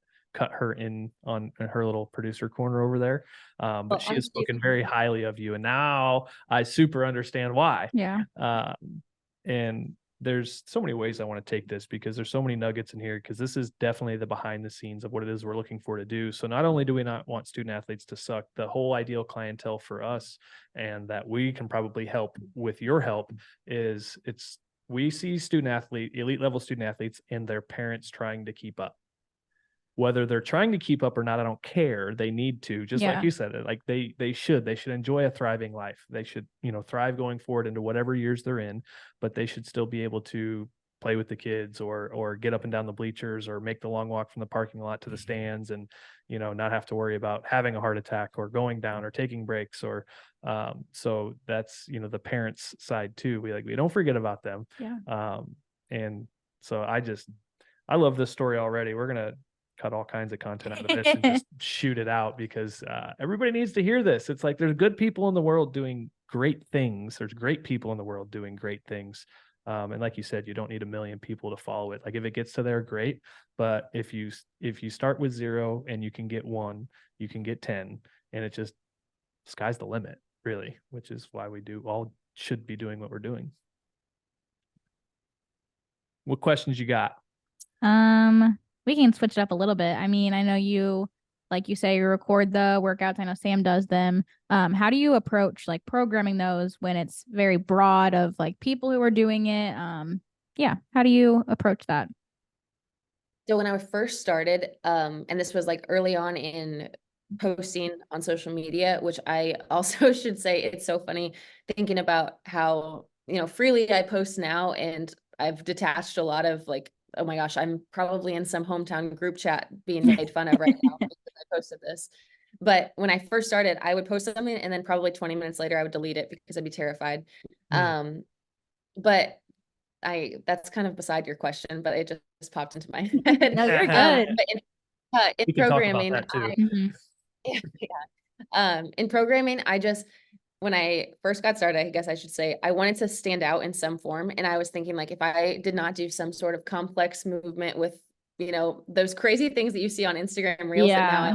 her in on her little producer corner over there. But she has spoken very highly of you, and now I super understand why. Yeah. And there's so many ways I want to take this, because there's so many nuggets in here, because this is definitely the behind the scenes of what it is we're looking for to do. So not only do we not want student athletes to suck, the whole ideal clientele for us, and that we can probably help with your help, is we see elite level student athletes and their parents trying to keep up. Whether they're trying to keep up or not, I don't care. They need to, just like you said, like they should enjoy a thriving life. They should, thrive going forward into whatever years they're in, but they should still be able to play with the kids, or get up and down the bleachers, or make the long walk from the parking lot to the stands, and, not have to worry about having a heart attack or going down or taking breaks, or, so that's, the parents' side too. We don't forget about them. Yeah. And so I love this story already. We're going to cut all kinds of content out of this and just shoot it out, because everybody needs to hear this. It's like, there's good people in the world doing great things. There's great people in the world doing great things. And like you said, you don't need a million people to follow it. Like, if it gets to there, great. But if you start with 0 and you can get 1, you can get 10, and it just, sky's the limit, really, which is why we should be doing what we're doing. What questions you got? We can switch it up a little bit. I mean, I know you, like you say, you record the workouts. I know Sam does them. How do you approach like programming those when it's very broad of like people who are doing it? How do you approach that? So when I first started, and this was like early on in posting on social media, which I also should say, it's so funny thinking about how, freely I post now, and I've detached a lot of like, oh my gosh, I'm probably in some hometown group chat being made fun of right now because I posted this. But when I first started, I would post something, and then probably 20 minutes later I would delete it because I'd be terrified. But that's kind of beside your question, but it just popped into my head. No, you're good. But in programming, in programming, when I first got started, I guess I should say, I wanted to stand out in some form. And I was thinking like, if I did not do some sort of complex movement with, those crazy things that you see on Instagram Reels that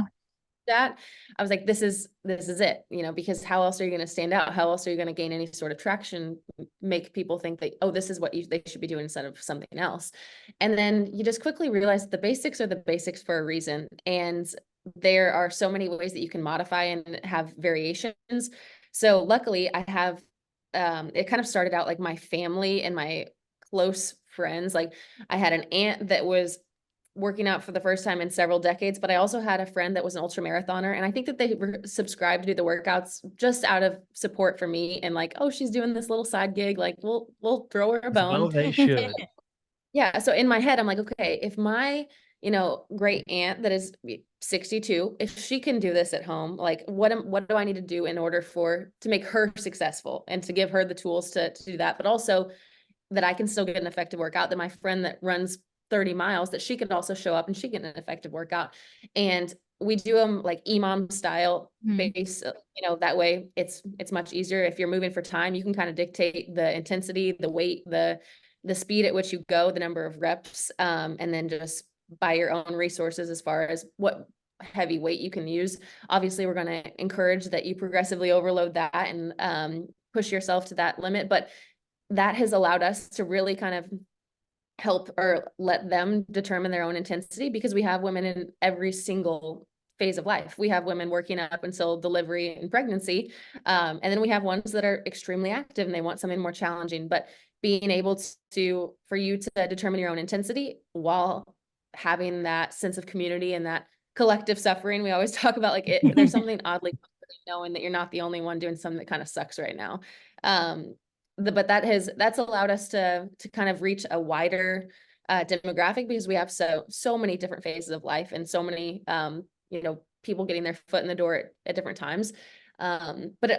now I was like, this is it, because how else are you going to stand out? How else are you going to gain any sort of traction, make people think that, oh, this is what they should be doing instead of something else. And then you just quickly realize that the basics are the basics for a reason. And there are so many ways that you can modify and have variations. So luckily I have, it kind of started out like my family and my close friends. Like I had an aunt that was working out for the first time in several decades, but I also had a friend that was an ultra marathoner. And I think that they were subscribed to do the workouts just out of support for me. And like, oh, she's doing this little side gig. Like we'll throw her a bone. Well, they should. Yeah. So in my head, I'm like, okay, if my, great aunt that is 62, if she can do this at home, like what do I need to do in order to make her successful and to give her the tools to do that, but also that I can still get an effective workout, that my friend that runs 30 miles, that she could also show up and she get an effective workout. And we do them like EMOM style base, that way it's much easier. If you're moving for time, you can kind of dictate the intensity, the weight, the speed at which you go, the number of reps, and then just by your own resources as far as what heavy weight you can use. Obviously, we're going to encourage that you progressively overload that and push yourself to that limit. But that has allowed us to really kind of help or let them determine their own intensity, because we have women in every single phase of life. We have women working up until delivery and pregnancy. And then we have ones that are extremely active and they want something more challenging, but being able for you to determine your own intensity while having that sense of community and that collective suffering. We always talk about like there's something oddly knowing that you're not the only one doing something that kind of sucks right now. But that's allowed us to kind of reach a wider demographic, because we have so many different phases of life and so many people getting their foot in the door at different times. But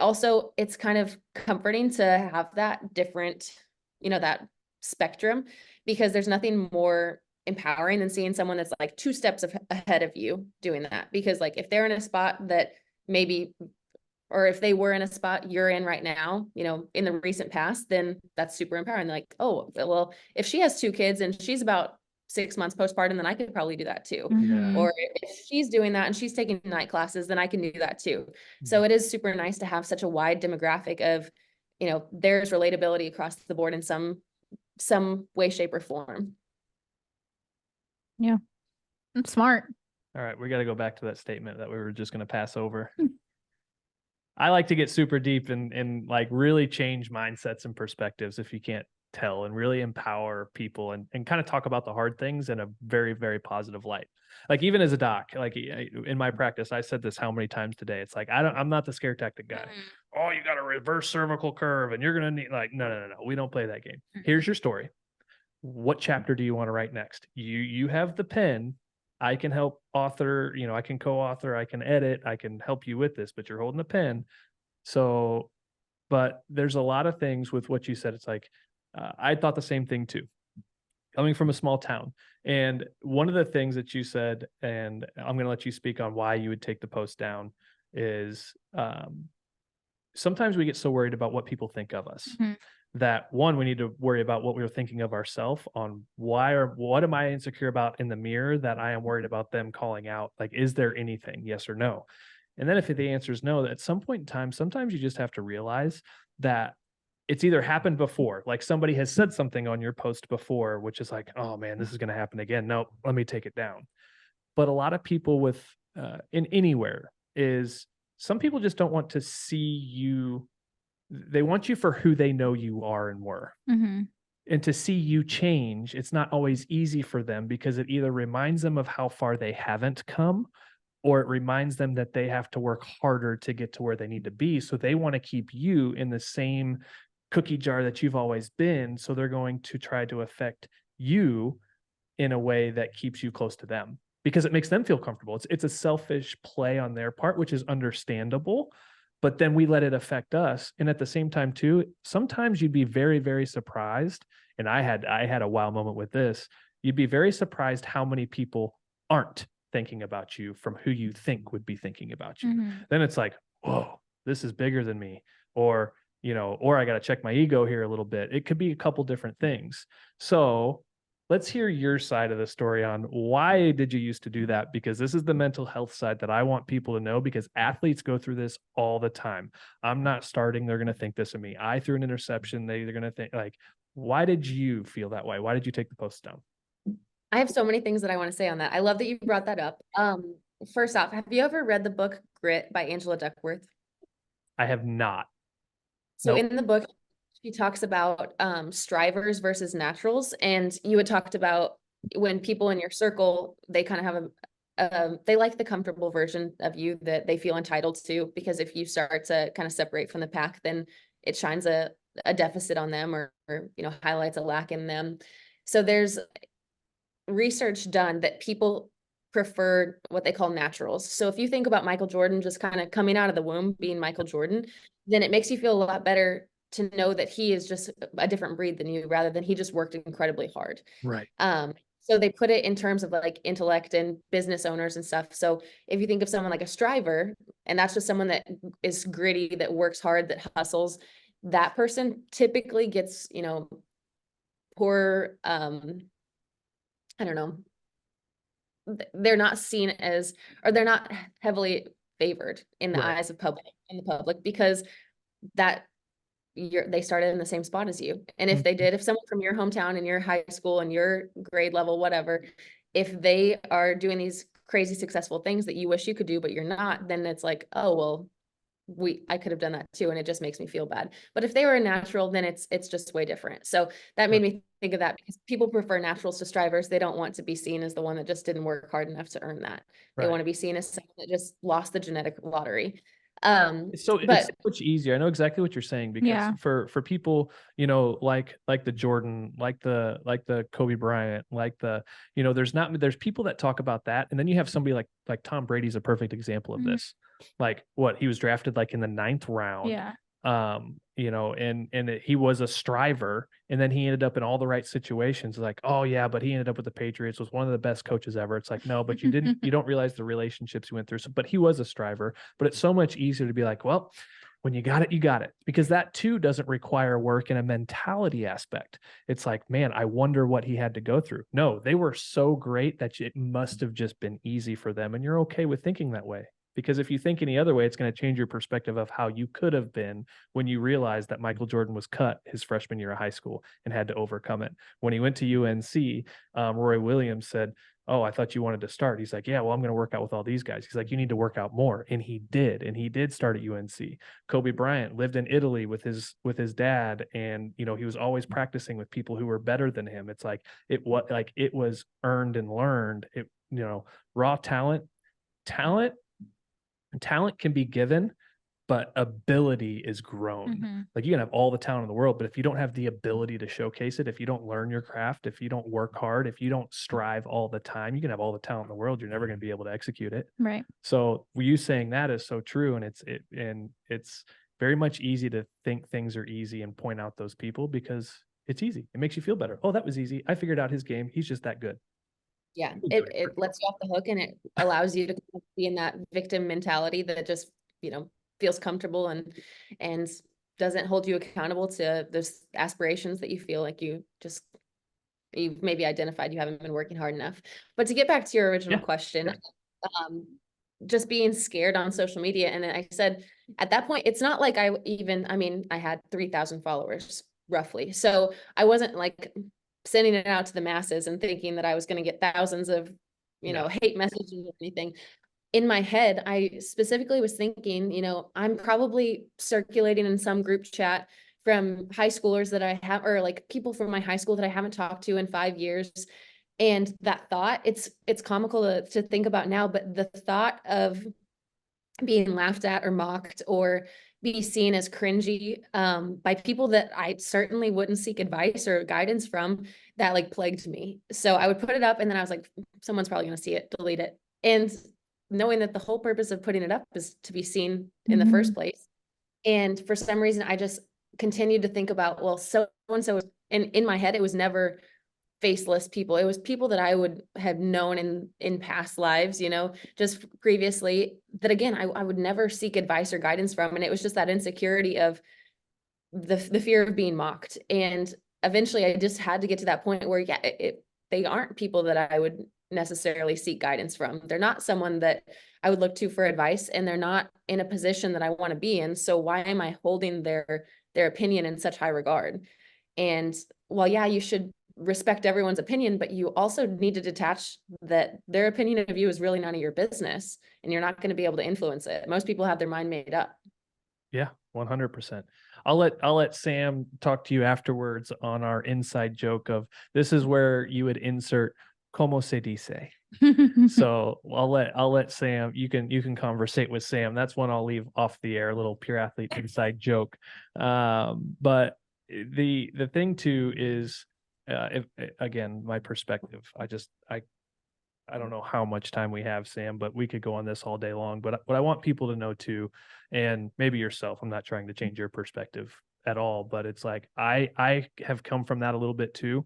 it's kind of comforting to have that different, that spectrum, because there's nothing more empowering than seeing someone that's like 2 steps ahead of you doing that. Because like if they're in a spot that maybe, or if they were in a spot you're in right now, in the recent past, then that's super empowering. They're like, oh, well, if she has 2 kids and she's about 6 months postpartum, then I could probably do that too. Yeah. Or if she's doing that and she's taking night classes, then I can do that too. So it is super nice to have such a wide demographic of, there's relatability across the board in some way, shape, or form. Yeah. That's smart. All right, we got to go back to that statement that we were just going to pass over. I like to get super deep and like really change mindsets and perspectives, if you can't tell, and really empower people and kind of talk about the hard things in a very, very positive light. Like even as a doc, like in my practice, I said this how many times today. It's like, I'm not the scare tactic guy. Oh, you got a reverse cervical curve and you're going to need no. We don't play that game. Here's your story. What chapter do you want to write next? You have the pen. I can help author, I can co-author, I can edit, I can help you with this, but you're holding a pen. So, but there's a lot of things with what you said. It's like, I thought the same thing too, coming from a small town. And one of the things that you said, and I'm going to let you speak on why you would take the post down, is sometimes we get so worried about what people think of us. That one, we need to worry about what we were thinking of ourselves on what am I insecure about in the mirror that I am worried about them calling out? Like, is there anything? Yes or no? And then if the answer is no, at some point in time, sometimes you just have to realize that it's either happened before, like somebody has said something on your post before, which is like, oh man, this is going to happen again. No, let me take it down. But a lot of people with in anywhere is some people just don't want to see you. They want you for who they know you are and were. And to see you change, it's not always easy for them, because it either reminds them of how far they haven't come, or it reminds them that they have to work harder to get to where they need to be. So they want to keep you in the same cookie jar that you've always been. So they're going to try to affect you in a way that keeps you close to them, because it makes them feel comfortable. It's a selfish play on their part, which is understandable. But then we let it affect us. And at the same time too, sometimes you'd be very, very surprised. And I had a wow moment with this. You'd be very surprised how many people aren't thinking about you from who you think would be thinking about you. Then it's like, whoa, this is bigger than me. or, or I got to check my ego here a little bit. It could be a couple different things. So let's hear your side of the story on why did you used to do that? Because this is the mental health side that I want people to know, because athletes go through this all the time. I'm not starting. They're going to think this of me. I threw an interception. They're going to think, like, why did you feel that way? Why did you take the post down? I have so many things that I want to say on that. I love that you brought that up. First off, have you ever read the book Grit by Angela Duckworth? I have not. So Nope. in the book, she talks about strivers versus naturals. And you had talked about when people in your circle, they kind of have they like the comfortable version of you that they feel entitled to, because if you start to kind of separate from the pack, then it shines a deficit on them, or highlights a lack in them. So there's research done that people prefer what they call naturals. So if you think about Michael Jordan just kind of coming out of the womb being Michael Jordan, then it makes you feel a lot better to know that he is just a different breed than you, rather than he just worked incredibly hard. Right. So they put it in terms of like intellect and business owners and stuff. So if you think of someone like a striver, and that's just someone that is gritty, that works hard, that hustles, that person typically gets, poor, I don't know, they're not seen as, or they're not heavily favored in the eyes of the public, because they started in the same spot as you. And if if someone from your hometown and your high school and your grade level, whatever, if they are doing these crazy successful things that you wish you could do, but you're not, then it's like, oh, well, I could have done that too. And it just makes me feel bad. But if they were a natural, then it's just way different. So that made me think of that, because people prefer naturals to strivers. They don't want to be seen as the one that just didn't work hard enough to earn that. They want to be seen as someone that just lost the genetic lottery. It's so much easier. I know exactly what you're saying, because for people, like the Jordan, like the Kobe Bryant, there's people that talk about that. And then you have somebody like Tom Brady's a perfect example of this. Like he was drafted like in the 9th round. Yeah. And he was a striver, and then he ended up in all the right situations. Like, oh yeah, but he ended up with the Patriots, was one of the best coaches ever. It's like, no, but you don't realize the relationships he went through. So, but he was a striver. But it's so much easier to be like, well, when you got it, you got it, because that too doesn't require work in a mentality aspect. It's like, man, I wonder what he had to go through. No, they were so great that it must have just been easy for them. And you're okay with thinking that way. Because if you think any other way, it's going to change your perspective of how you could have been when you realized that Michael Jordan was cut his freshman year of high school and had to overcome it. When he went to UNC, Roy Williams said, oh, I thought you wanted to start. He's like, yeah, well, I'm going to work out with all these guys. He's like, you need to work out more. And he did start at UNC. Kobe Bryant lived in Italy with his dad. And, he was always practicing with people who were better than him. It's like, it was earned and learned. Raw talent can be given, but ability is grown. Like, you can have all the talent in the world, but if you don't have the ability to showcase it, if you don't learn your craft, if you don't work hard, if you don't strive all the time, you can have all the talent in the world. You're never going to be able to execute it. Right. So you saying that is so true. And it's very much easy to think things are easy and point out those people, because it's easy. It makes you feel better. Oh, that was easy. I figured out his game. He's just that good. Yeah, it lets you off the hook, and it allows you to be in that victim mentality that just, feels comfortable and doesn't hold you accountable to those aspirations that you feel like you've maybe identified you haven't been working hard enough. But to get back to your original question, just being scared on social media. And I said, at that point, it's not like I had 3,000 followers roughly. So I wasn't like sending it out to the masses and thinking that I was going to get thousands of, hate messages or anything. In my head, I specifically was thinking, I'm probably circulating in some group chat from high schoolers that I have, or like people from my high school that I haven't talked to in 5 years. And that thought, it's comical to think about now, but the thought of being laughed at or mocked or be seen as cringy by people that I certainly wouldn't seek advice or guidance from, that like plagued me. So I would put it up, and then I was like, someone's probably going to see it, delete it. And knowing that the whole purpose of putting it up is to be seen in the first place. And for some reason, I just continued to think about, well, so-and-so, and in my head, it was never faceless people. It was people that I would have known in past lives, you know, just previously, that again, I would never seek advice or guidance from. And it was just that insecurity of the fear of being mocked. And eventually I just had to get to that point where, yeah, they aren't people that I would necessarily seek guidance from. They're not someone that I would look to for advice, and they're not in a position that I want to be in. So why am I holding their opinion in such high regard? And well, yeah, you should respect everyone's opinion, but you also need to detach that their opinion of you is really none of your business, and you're not going to be able to influence it. Most people have their mind made up. Yeah, 100%. I'll let Sam talk to you afterwards on our inside joke of this is where you would insert como se dice. So I'll let Sam, you can conversate with Sam. That's one I'll leave off the air, a little pure athlete inside joke. But the thing too is, if, again, my perspective, I don't know how much time we have, Sam, but we could go on this all day long. But what I want people to know too, and maybe yourself, I'm not trying to change your perspective at all, but it's like I have come from that a little bit too.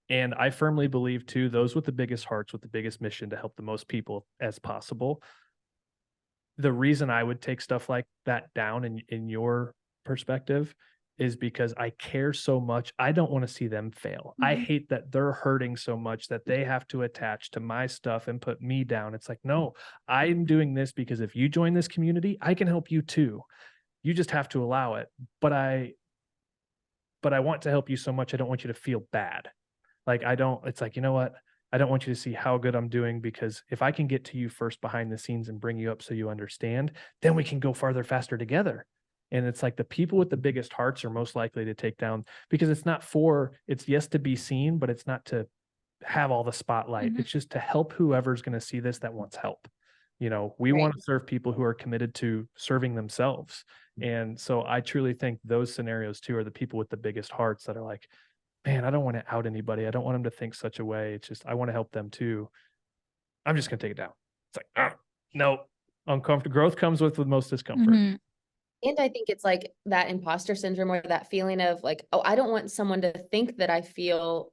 And I firmly believe too, those with the biggest hearts, with the biggest mission to help the most people as possible. The reason I would take stuff like that down in your perspective is because I care so much. I don't want to see them fail. I hate that they're hurting so much that they have to attach to my stuff and put me down. It's like, no, I'm doing this because if you join this community, I can help you too. You just have to allow it. But I want to help you so much. I don't want you to feel bad. Like, it's like, you know what? I don't want you to see how good I'm doing, because if I can get to you first behind the scenes and bring you up so you understand, then we can go farther, faster together. And it's like the people with the biggest hearts are most likely to take down, because it's yes to be seen, but it's not to have all the spotlight. It's just to help whoever's going to see this that wants help. You know, we want to serve people who are committed to serving themselves. And so I truly think those scenarios too are the people with the biggest hearts that are like, man, I don't want to out anybody. I don't want them to think such a way. It's just, I want to help them too. I'm just going to take it down. It's like, no, uncomfortable. Growth comes with the most discomfort. And I think it's like that imposter syndrome, or that feeling of like, oh, I don't want someone to think that I feel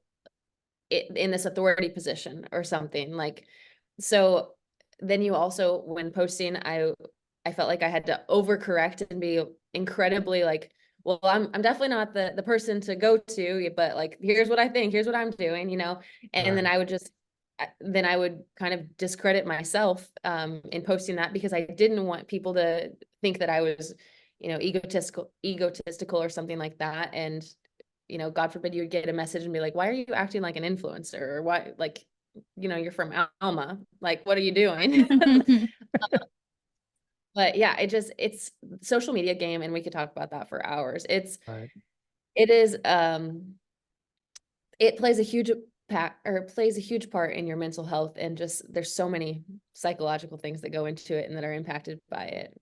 in this authority position or something. Like, so then you also, when posting, I felt like I had to overcorrect and be incredibly like, well, I'm definitely not the person to go to, but like, here's what I think, here's what I'm doing, you know? And then I would kind of discredit myself in posting that, because I didn't want people to think that I was, you know, egotistical or something like that. And, you know, God forbid you would get a message and be like, why are you acting like an influencer? Or why, like, you know, you're from Alma, like, what are you doing? But yeah, it's social media game, and we could talk about that for hours. It is, it plays a huge part in your mental health, and just, there's so many psychological things that go into it and that are impacted by it.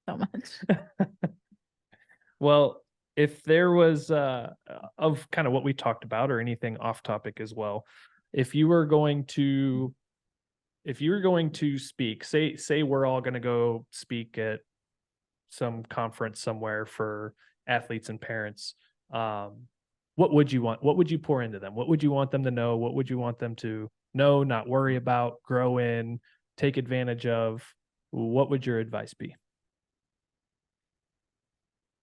So much. Well, if there was of kind of what we talked about or anything off topic as well, if you were going to speak, say we're all going to go speak at some conference somewhere for athletes and parents, what would you want? What would you pour into them? What would you want them to know? What would you want them to know, not worry about, grow in, take advantage of? What would your advice be?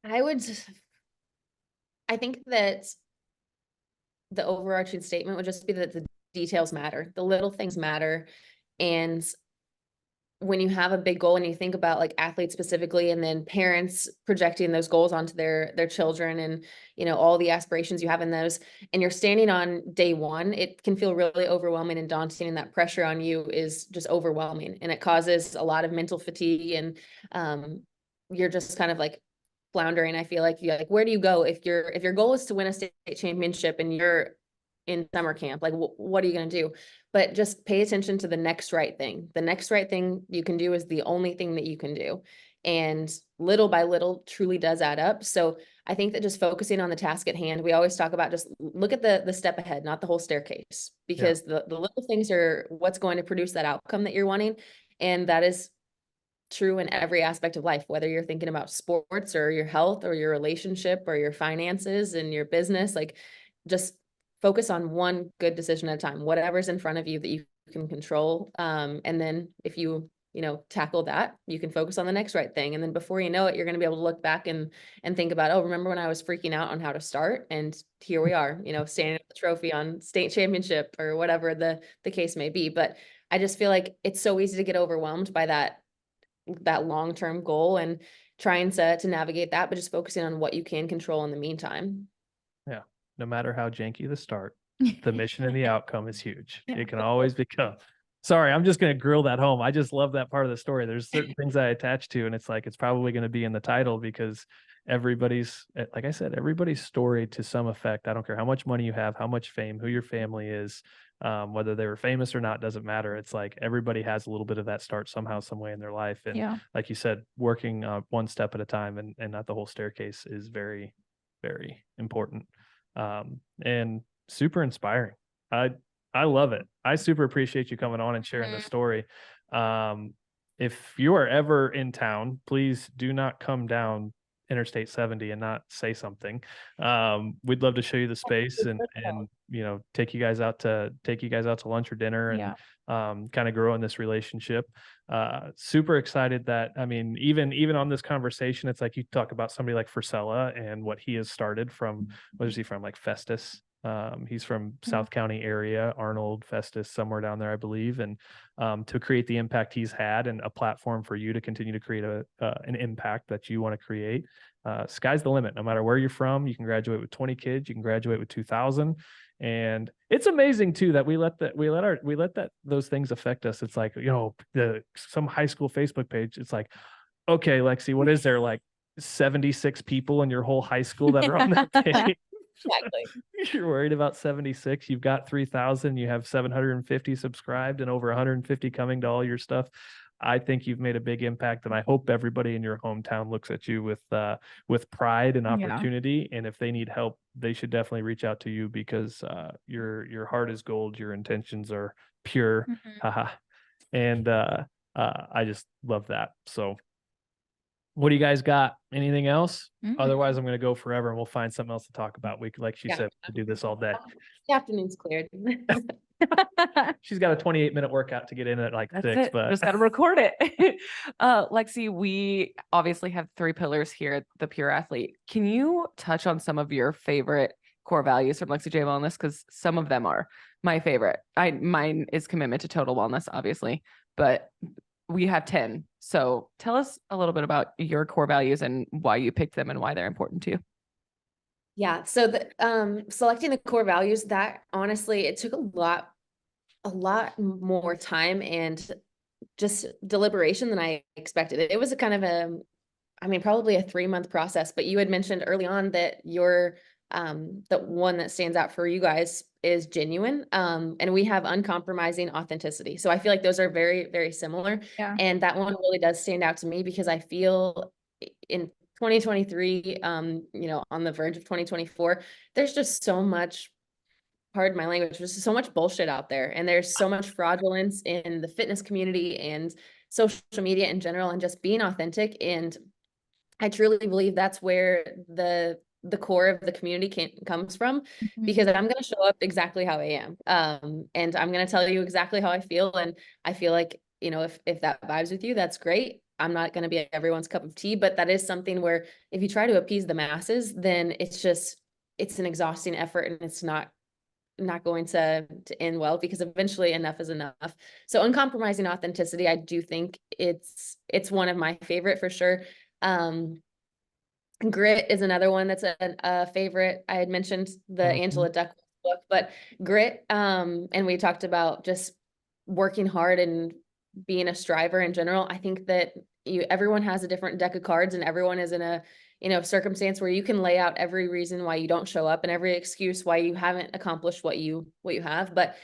I think that the overarching statement would just be that the details matter, the little things matter. And when you have a big goal, and you think about like athletes specifically, and then parents projecting those goals onto their children, and, you know, all the aspirations you have in those, and you're standing on day one, it can feel really overwhelming and daunting. And that pressure on you is just overwhelming, and it causes a lot of mental fatigue. And you're just kind of like floundering. I feel like where do you go if your goal is to win a state championship and you're in summer camp? Like, what are you going to do? But just pay attention to the next right thing. The next right thing you can do is the only thing that you can do. And little by little truly does add up. So I think that just focusing on the task at hand, we always talk about just look at the step ahead, not the whole staircase, because the little things are what's going to produce that outcome that you're wanting. And that is true in every aspect of life, whether you're thinking about sports or your health or your relationship or your finances and your business. Like, just focus on one good decision at a time, whatever's in front of you that you can control. And then if you tackle that, you can focus on the next right thing. And then before you know it, you're going to be able to look back and think about, oh, remember when I was freaking out on how to start? And here we are, standing up the trophy on state championship or whatever the case may be. But I just feel like it's so easy to get overwhelmed by that long-term goal and trying to navigate that, but just focusing on what you can control in the meantime. Yeah. No matter how janky the start, the mission and the outcome is huge. It can always become. Sorry, I'm just going to grill that home. I just love that part of the story. There's certain things I attach to, and it's like, it's probably going to be in the title because everybody's, like I said, everybody's story to some effect. I don't care how much money you have, how much fame, who your family is, whether they were famous or not, doesn't matter. It's like everybody has a little bit of that start somehow, some way in their life. And like you said, working one step at a time and not the whole staircase is very, very important. And super inspiring. I love it. I super appreciate you coming on and sharing the story. If you are ever in town, please do not come down Interstate 70 and not say something. We'd love to show you the space and take you guys out to lunch or dinner and kind of grow in this relationship. Super excited that, I mean, even on this conversation, it's like you talk about somebody like Frisella and what he has started from. What is he from? Like Festus. He's from South County area, Arnold, Festus, somewhere down there, I believe. And to create the impact he's had and a platform for you to continue to create an impact that you want to create. Sky's the limit. No matter where you're from, you can graduate with 20 kids, you can graduate with 2,000. And it's amazing too that we let those things affect us. It's like, some high school Facebook page. It's like, okay, Lexi, what is there, like 76 people in your whole high school that are on that page? Exactly. You're worried about 76. You've got 3,000. You have 750 subscribed and over 150 coming to all your stuff. I think you've made a big impact, and I hope everybody in your hometown looks at you with pride and opportunity. And if they need help, they should definitely reach out to you because your heart is gold. Your intentions are pure. And I just love that. So. What do you guys got? Anything else? Otherwise, I'm going to go forever and we'll find something else to talk about. We, like she said, we could do this all day. The afternoon's cleared. She's got a 28-minute workout to get in at like 6, but just got to record it. Lexi, we obviously have 3 pillars here at the Pure Athlete. Can you touch on some of your favorite core values from Lexi J Wellness? Because some of them are my favorite. Mine is commitment to total wellness, obviously, but we have 10. So tell us a little bit about your core values and why you picked them and why they're important to you. Yeah. So the selecting the core values, that honestly, it took a lot more time and just deliberation than I expected. It was a kind of probably a 3-month process, but you had mentioned early on that the one that stands out for you guys is genuine. And we have uncompromising authenticity. So I feel like those are very, very similar. Yeah. And that one really does stand out to me because I feel in 2023, on the verge of 2024, there's just so much, pardon my language, there's so much bullshit out there. And there's so much fraudulence in the fitness community and social media in general, and just being authentic. And I truly believe that's where the core of the community comes from, because I'm going to show up exactly how I am. And I'm going to tell you exactly how I feel. And I feel like, if that vibes with you, that's great. I'm not going to be everyone's cup of tea, but that is something where if you try to appease the masses, then it's an exhausting effort, and it's not going to end well, because eventually enough is enough. So uncompromising authenticity, I do think it's one of my favorite for sure. Grit is another one that's a favorite. I had mentioned the Angela Duckworth book, but grit, and we talked about just working hard and being a striver in general. I think that everyone has a different deck of cards, and everyone is in a circumstance where you can lay out every reason why you don't show up and every excuse why you haven't accomplished what you have. But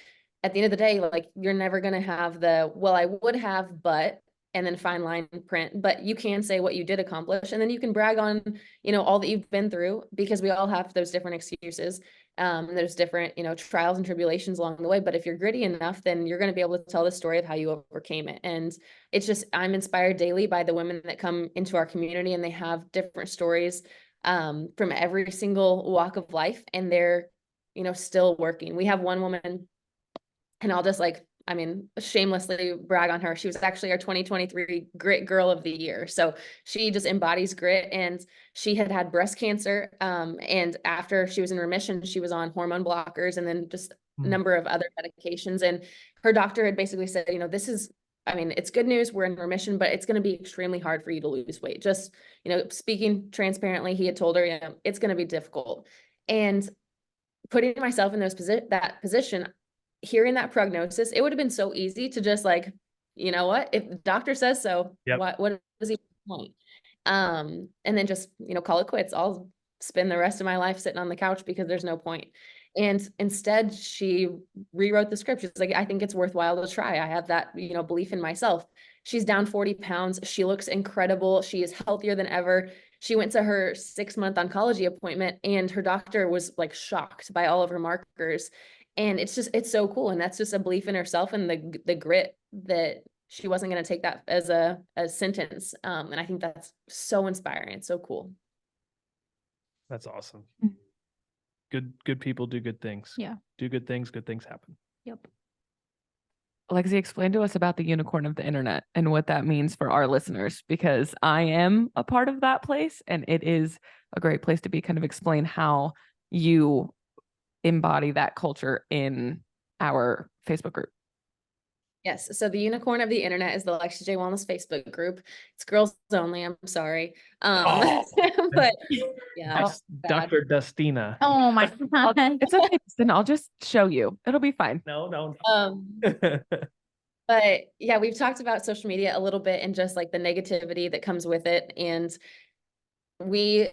at the end of the day, like, you're never going to have well, I would have, but, and then fine line print, but you can say what you did accomplish, and then you can brag on, you know, all that you've been through, because we all have those different excuses. There's different, you know, trials and tribulations along the way, but if you're gritty enough, then you're going to be able to tell the story of how you overcame it. And it's just, I'm inspired daily by the women that come into our community, and they have different stories from every single walk of life, and they're, you know, still working. We have one woman, and I'll just like, I mean, shamelessly brag on her. She was actually our 2023 Grit Girl of the Year. So she just embodies grit, and she had breast cancer. And after she was in remission, she was on hormone blockers and then just a number of other medications. And her doctor had basically said, you know, this is, I mean, it's good news, we're in remission, but it's going to be extremely hard for you to lose weight. Just, you know, speaking transparently, he had told her, you know, it's going to be difficult. And putting myself in that position, hearing that prognosis, it would have been so easy to just like, you know what, if the doctor says so, what does he want? And then just, you know, call it quits. I'll spend the rest of my life sitting on the couch because there's no point. And instead she rewrote the script. She's like, I think it's worthwhile to try. I have that, you know, belief in myself. She's down 40 pounds. She looks incredible. She is healthier than ever. She went to her 6-month oncology appointment, and her doctor was like shocked by all of her markers. And it's just, it's so cool. And that's just a belief in herself and the grit that she wasn't going to take that as a sentence. And I think that's so inspiring. It's so cool. That's awesome. Good people do good things. Yeah. Do good things happen. Yep. Lexi, explain to us about the unicorn of the internet and what that means for our listeners, because I am a part of that place, and it is a great place to be. Kind of explain how you embody that culture in our Facebook group. Yes. So the unicorn of the internet is the Lexi J Wellness Facebook group. It's girls only. I'm sorry. But yeah. Dr. Dustina. Oh my God. It's okay. Then I'll just show you. It'll be fine. No. But yeah, we've talked about social media a little bit and just like the negativity that comes with it. And we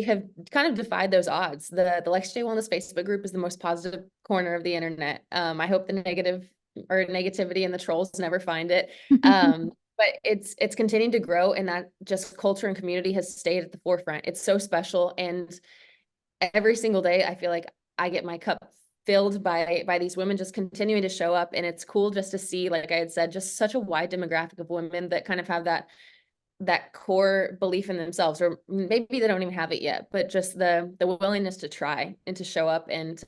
have kind of defied those odds. The Lexi J Wellness Facebook group is the most positive corner of the internet. I hope the negativity and the trolls never find it. But it's continuing to grow, and that just culture and community has stayed at the forefront. It's so special. And every single day I feel like I get my cup filled by these women just continuing to show up. And it's cool just to see, like I had said, just such a wide demographic of women that kind of have that core belief in themselves, or maybe they don't even have it yet, but just the willingness to try and to show up and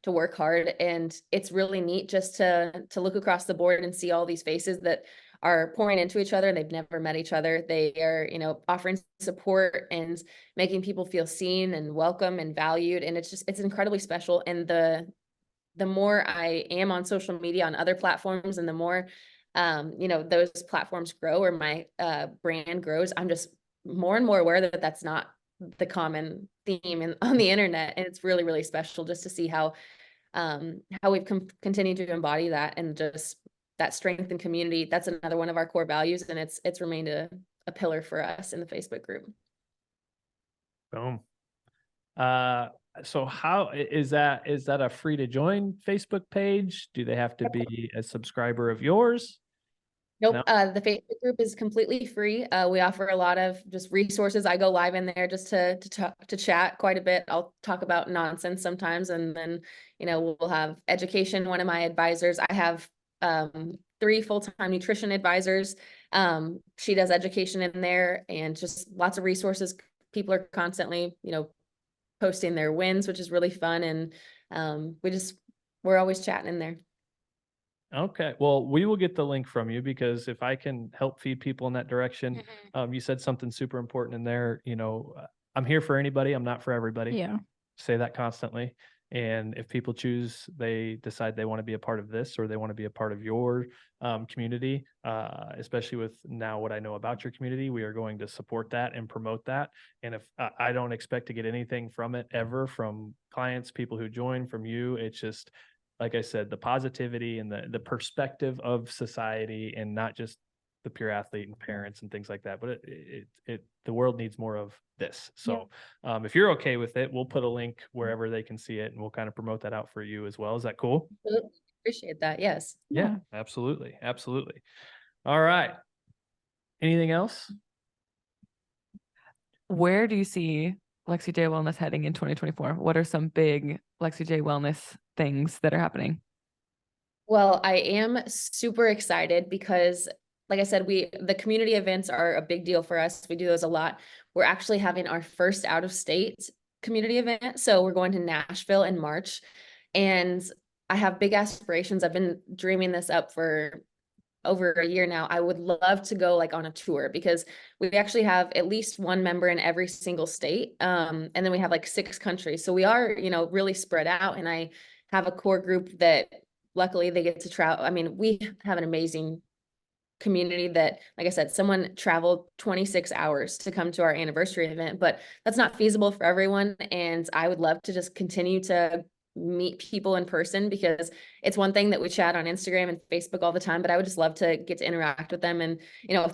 to work hard. And it's really neat just to look across the board and see all these faces that are pouring into each other. They've never met each other. They are, you know, offering support and making people feel seen and welcome and valued. And it's incredibly special. And the more I am on social media on other platforms, and the more you know, those platforms grow, or my brand grows, I'm just more and more aware that that's not the common theme on the internet. And it's really, really special just to see how we've continued to embody that, and just that strength and community. That's another one of our core values, and it's remained a pillar for us in the Facebook group. Boom. So how is that a free to join Facebook page? Do they have to be a subscriber of yours? Nope. No? The Facebook group is completely free. We offer a lot of just resources. I go live in there just to chat quite a bit. I'll talk about nonsense sometimes, and then, you know, we'll have education. One of my advisors, I have 3 full-time nutrition advisors. She does education in there, and just lots of resources. People are constantly, you know, posting their wins, which is really fun. And we're always chatting in there. Okay. Well, we will get the link from you, because if I can help feed people in that direction, you said something super important in there. You know, I'm here for anybody. I'm not for everybody. Yeah. Say that constantly. And if people they decide they want to be a part of this, or they want to be a part of your community, especially with now what I know about your community, we are going to support that and promote that. And if I don't expect to get anything from it ever, from clients, people who join, from you, it's just, like I said, the positivity and the perspective of society, and not just the pure athlete and parents and things like that. But the world needs more of this. So if you're okay with it, we'll put a link wherever they can see it, and we'll kind of promote that out for you as well. Is that cool? Appreciate that. Yes. Yeah, absolutely. All right. Anything else? Where do you see Lexi J Wellness heading in 2024? What are some big Lexi J Wellness things that are happening? Well, I am super excited because, like I said, the community events are a big deal for us. We do those a lot. We're actually having our first out of state community event. So we're going to Nashville in March, and I have big aspirations. I've been dreaming this up for over a year now. I would love to go like on a tour because we actually have at least one member in every single state. And then we have like 6 countries. So we are, really spread out. And I have a core group that luckily they get to travel. I mean, we have an amazing community that, like I said, someone traveled 26 hours to come to our anniversary event, but that's not feasible for everyone. And I would love to just continue to meet people in person, because it's one thing that we chat on Instagram and Facebook all the time, but I would just love to get to interact with them and,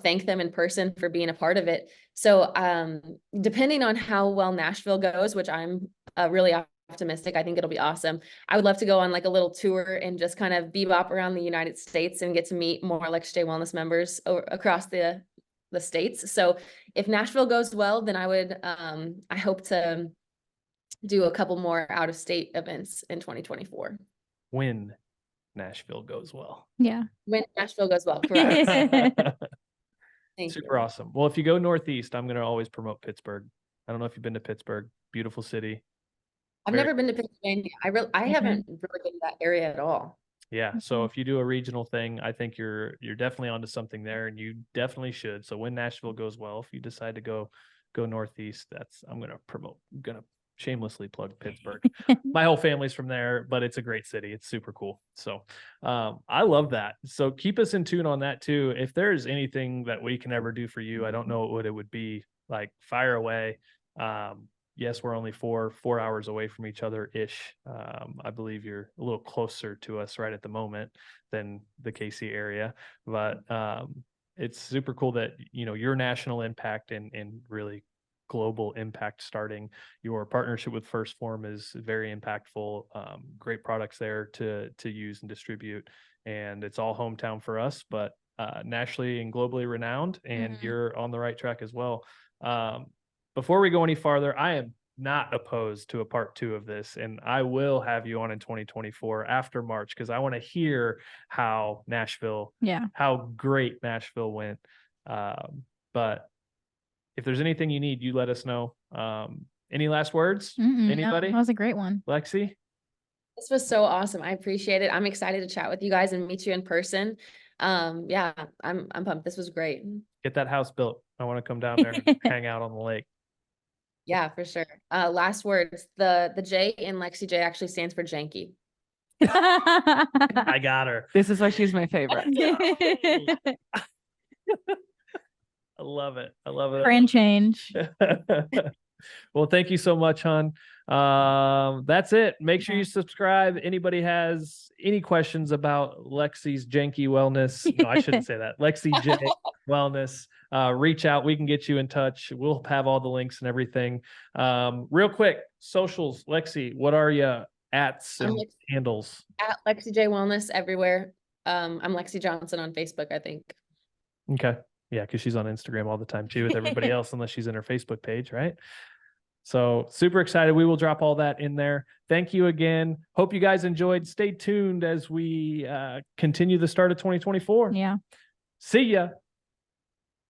thank them in person for being a part of it. So, depending on how well Nashville goes, which I'm really optimistic, I think it'll be awesome. I would love to go on like a little tour and just kind of bebop around the United States and get to meet more Lexi J Wellness members across the states. So if Nashville goes well, then I would, I hope to do a couple more out of state events in 2024. When Nashville goes well. Yeah. When Nashville goes well, correct. Thank Super you. awesome. Well, if you go Northeast, I'm going to always promote Pittsburgh. I don't know if you've been to Pittsburgh. Beautiful city. I've never been to Pennsylvania. I haven't really been to that area at all. Yeah. So if you do a regional thing, I think you're definitely onto something there, and you definitely should. So when Nashville goes well, if you decide to go Northeast, I'm going to shamelessly plug Pittsburgh. My whole family's from there, but it's a great city. It's super cool. So I love that. So keep us in tune on that too. If there's anything that we can ever do for you, I don't know what it would be. Like, fire away. Yes, we're only four hours away from each other ish. I believe you're a little closer to us right at the moment than the KC area, but it's super cool that your national impact and really global impact starting. Your partnership with Phorm is very impactful. Great products there to use and distribute, and it's all hometown for us, but nationally and globally renowned, and you're on the right track as well. Before we go any farther, I am not opposed to a part 2 of this, and I will have you on in 2024 after March, because I want to hear how great Nashville went. But if there's anything you need, you let us know. Any last words? Anybody? No, that was a great one. Lexi? This was so awesome. I appreciate it. I'm excited to chat with you guys and meet you in person. Yeah, I'm pumped. This was great. Get that house built. I want to come down there and hang out on the lake. Yeah, for sure. Last words. The J in Lexi J actually stands for janky. I got her. This is why she's my favorite. I love it. I love it. Brand change. Well, thank you so much, hon. That's it. Make sure you subscribe. Anybody has any questions about Lexi's Janky Wellness? No, I shouldn't say that. Lexi J Wellness. Reach out. We can get you in touch. We'll have all the links and everything. Real quick, socials. Lexi, what are you ats and handles? At Lexi J Wellness everywhere. I'm Lexi Johnson on Facebook, I think. Okay. Yeah, because she's on Instagram all the time too with everybody else, unless she's in her Facebook page, right? So super excited. We will drop all that in there. Thank you again. Hope you guys enjoyed. Stay tuned as we continue the start of 2024. Yeah. See ya.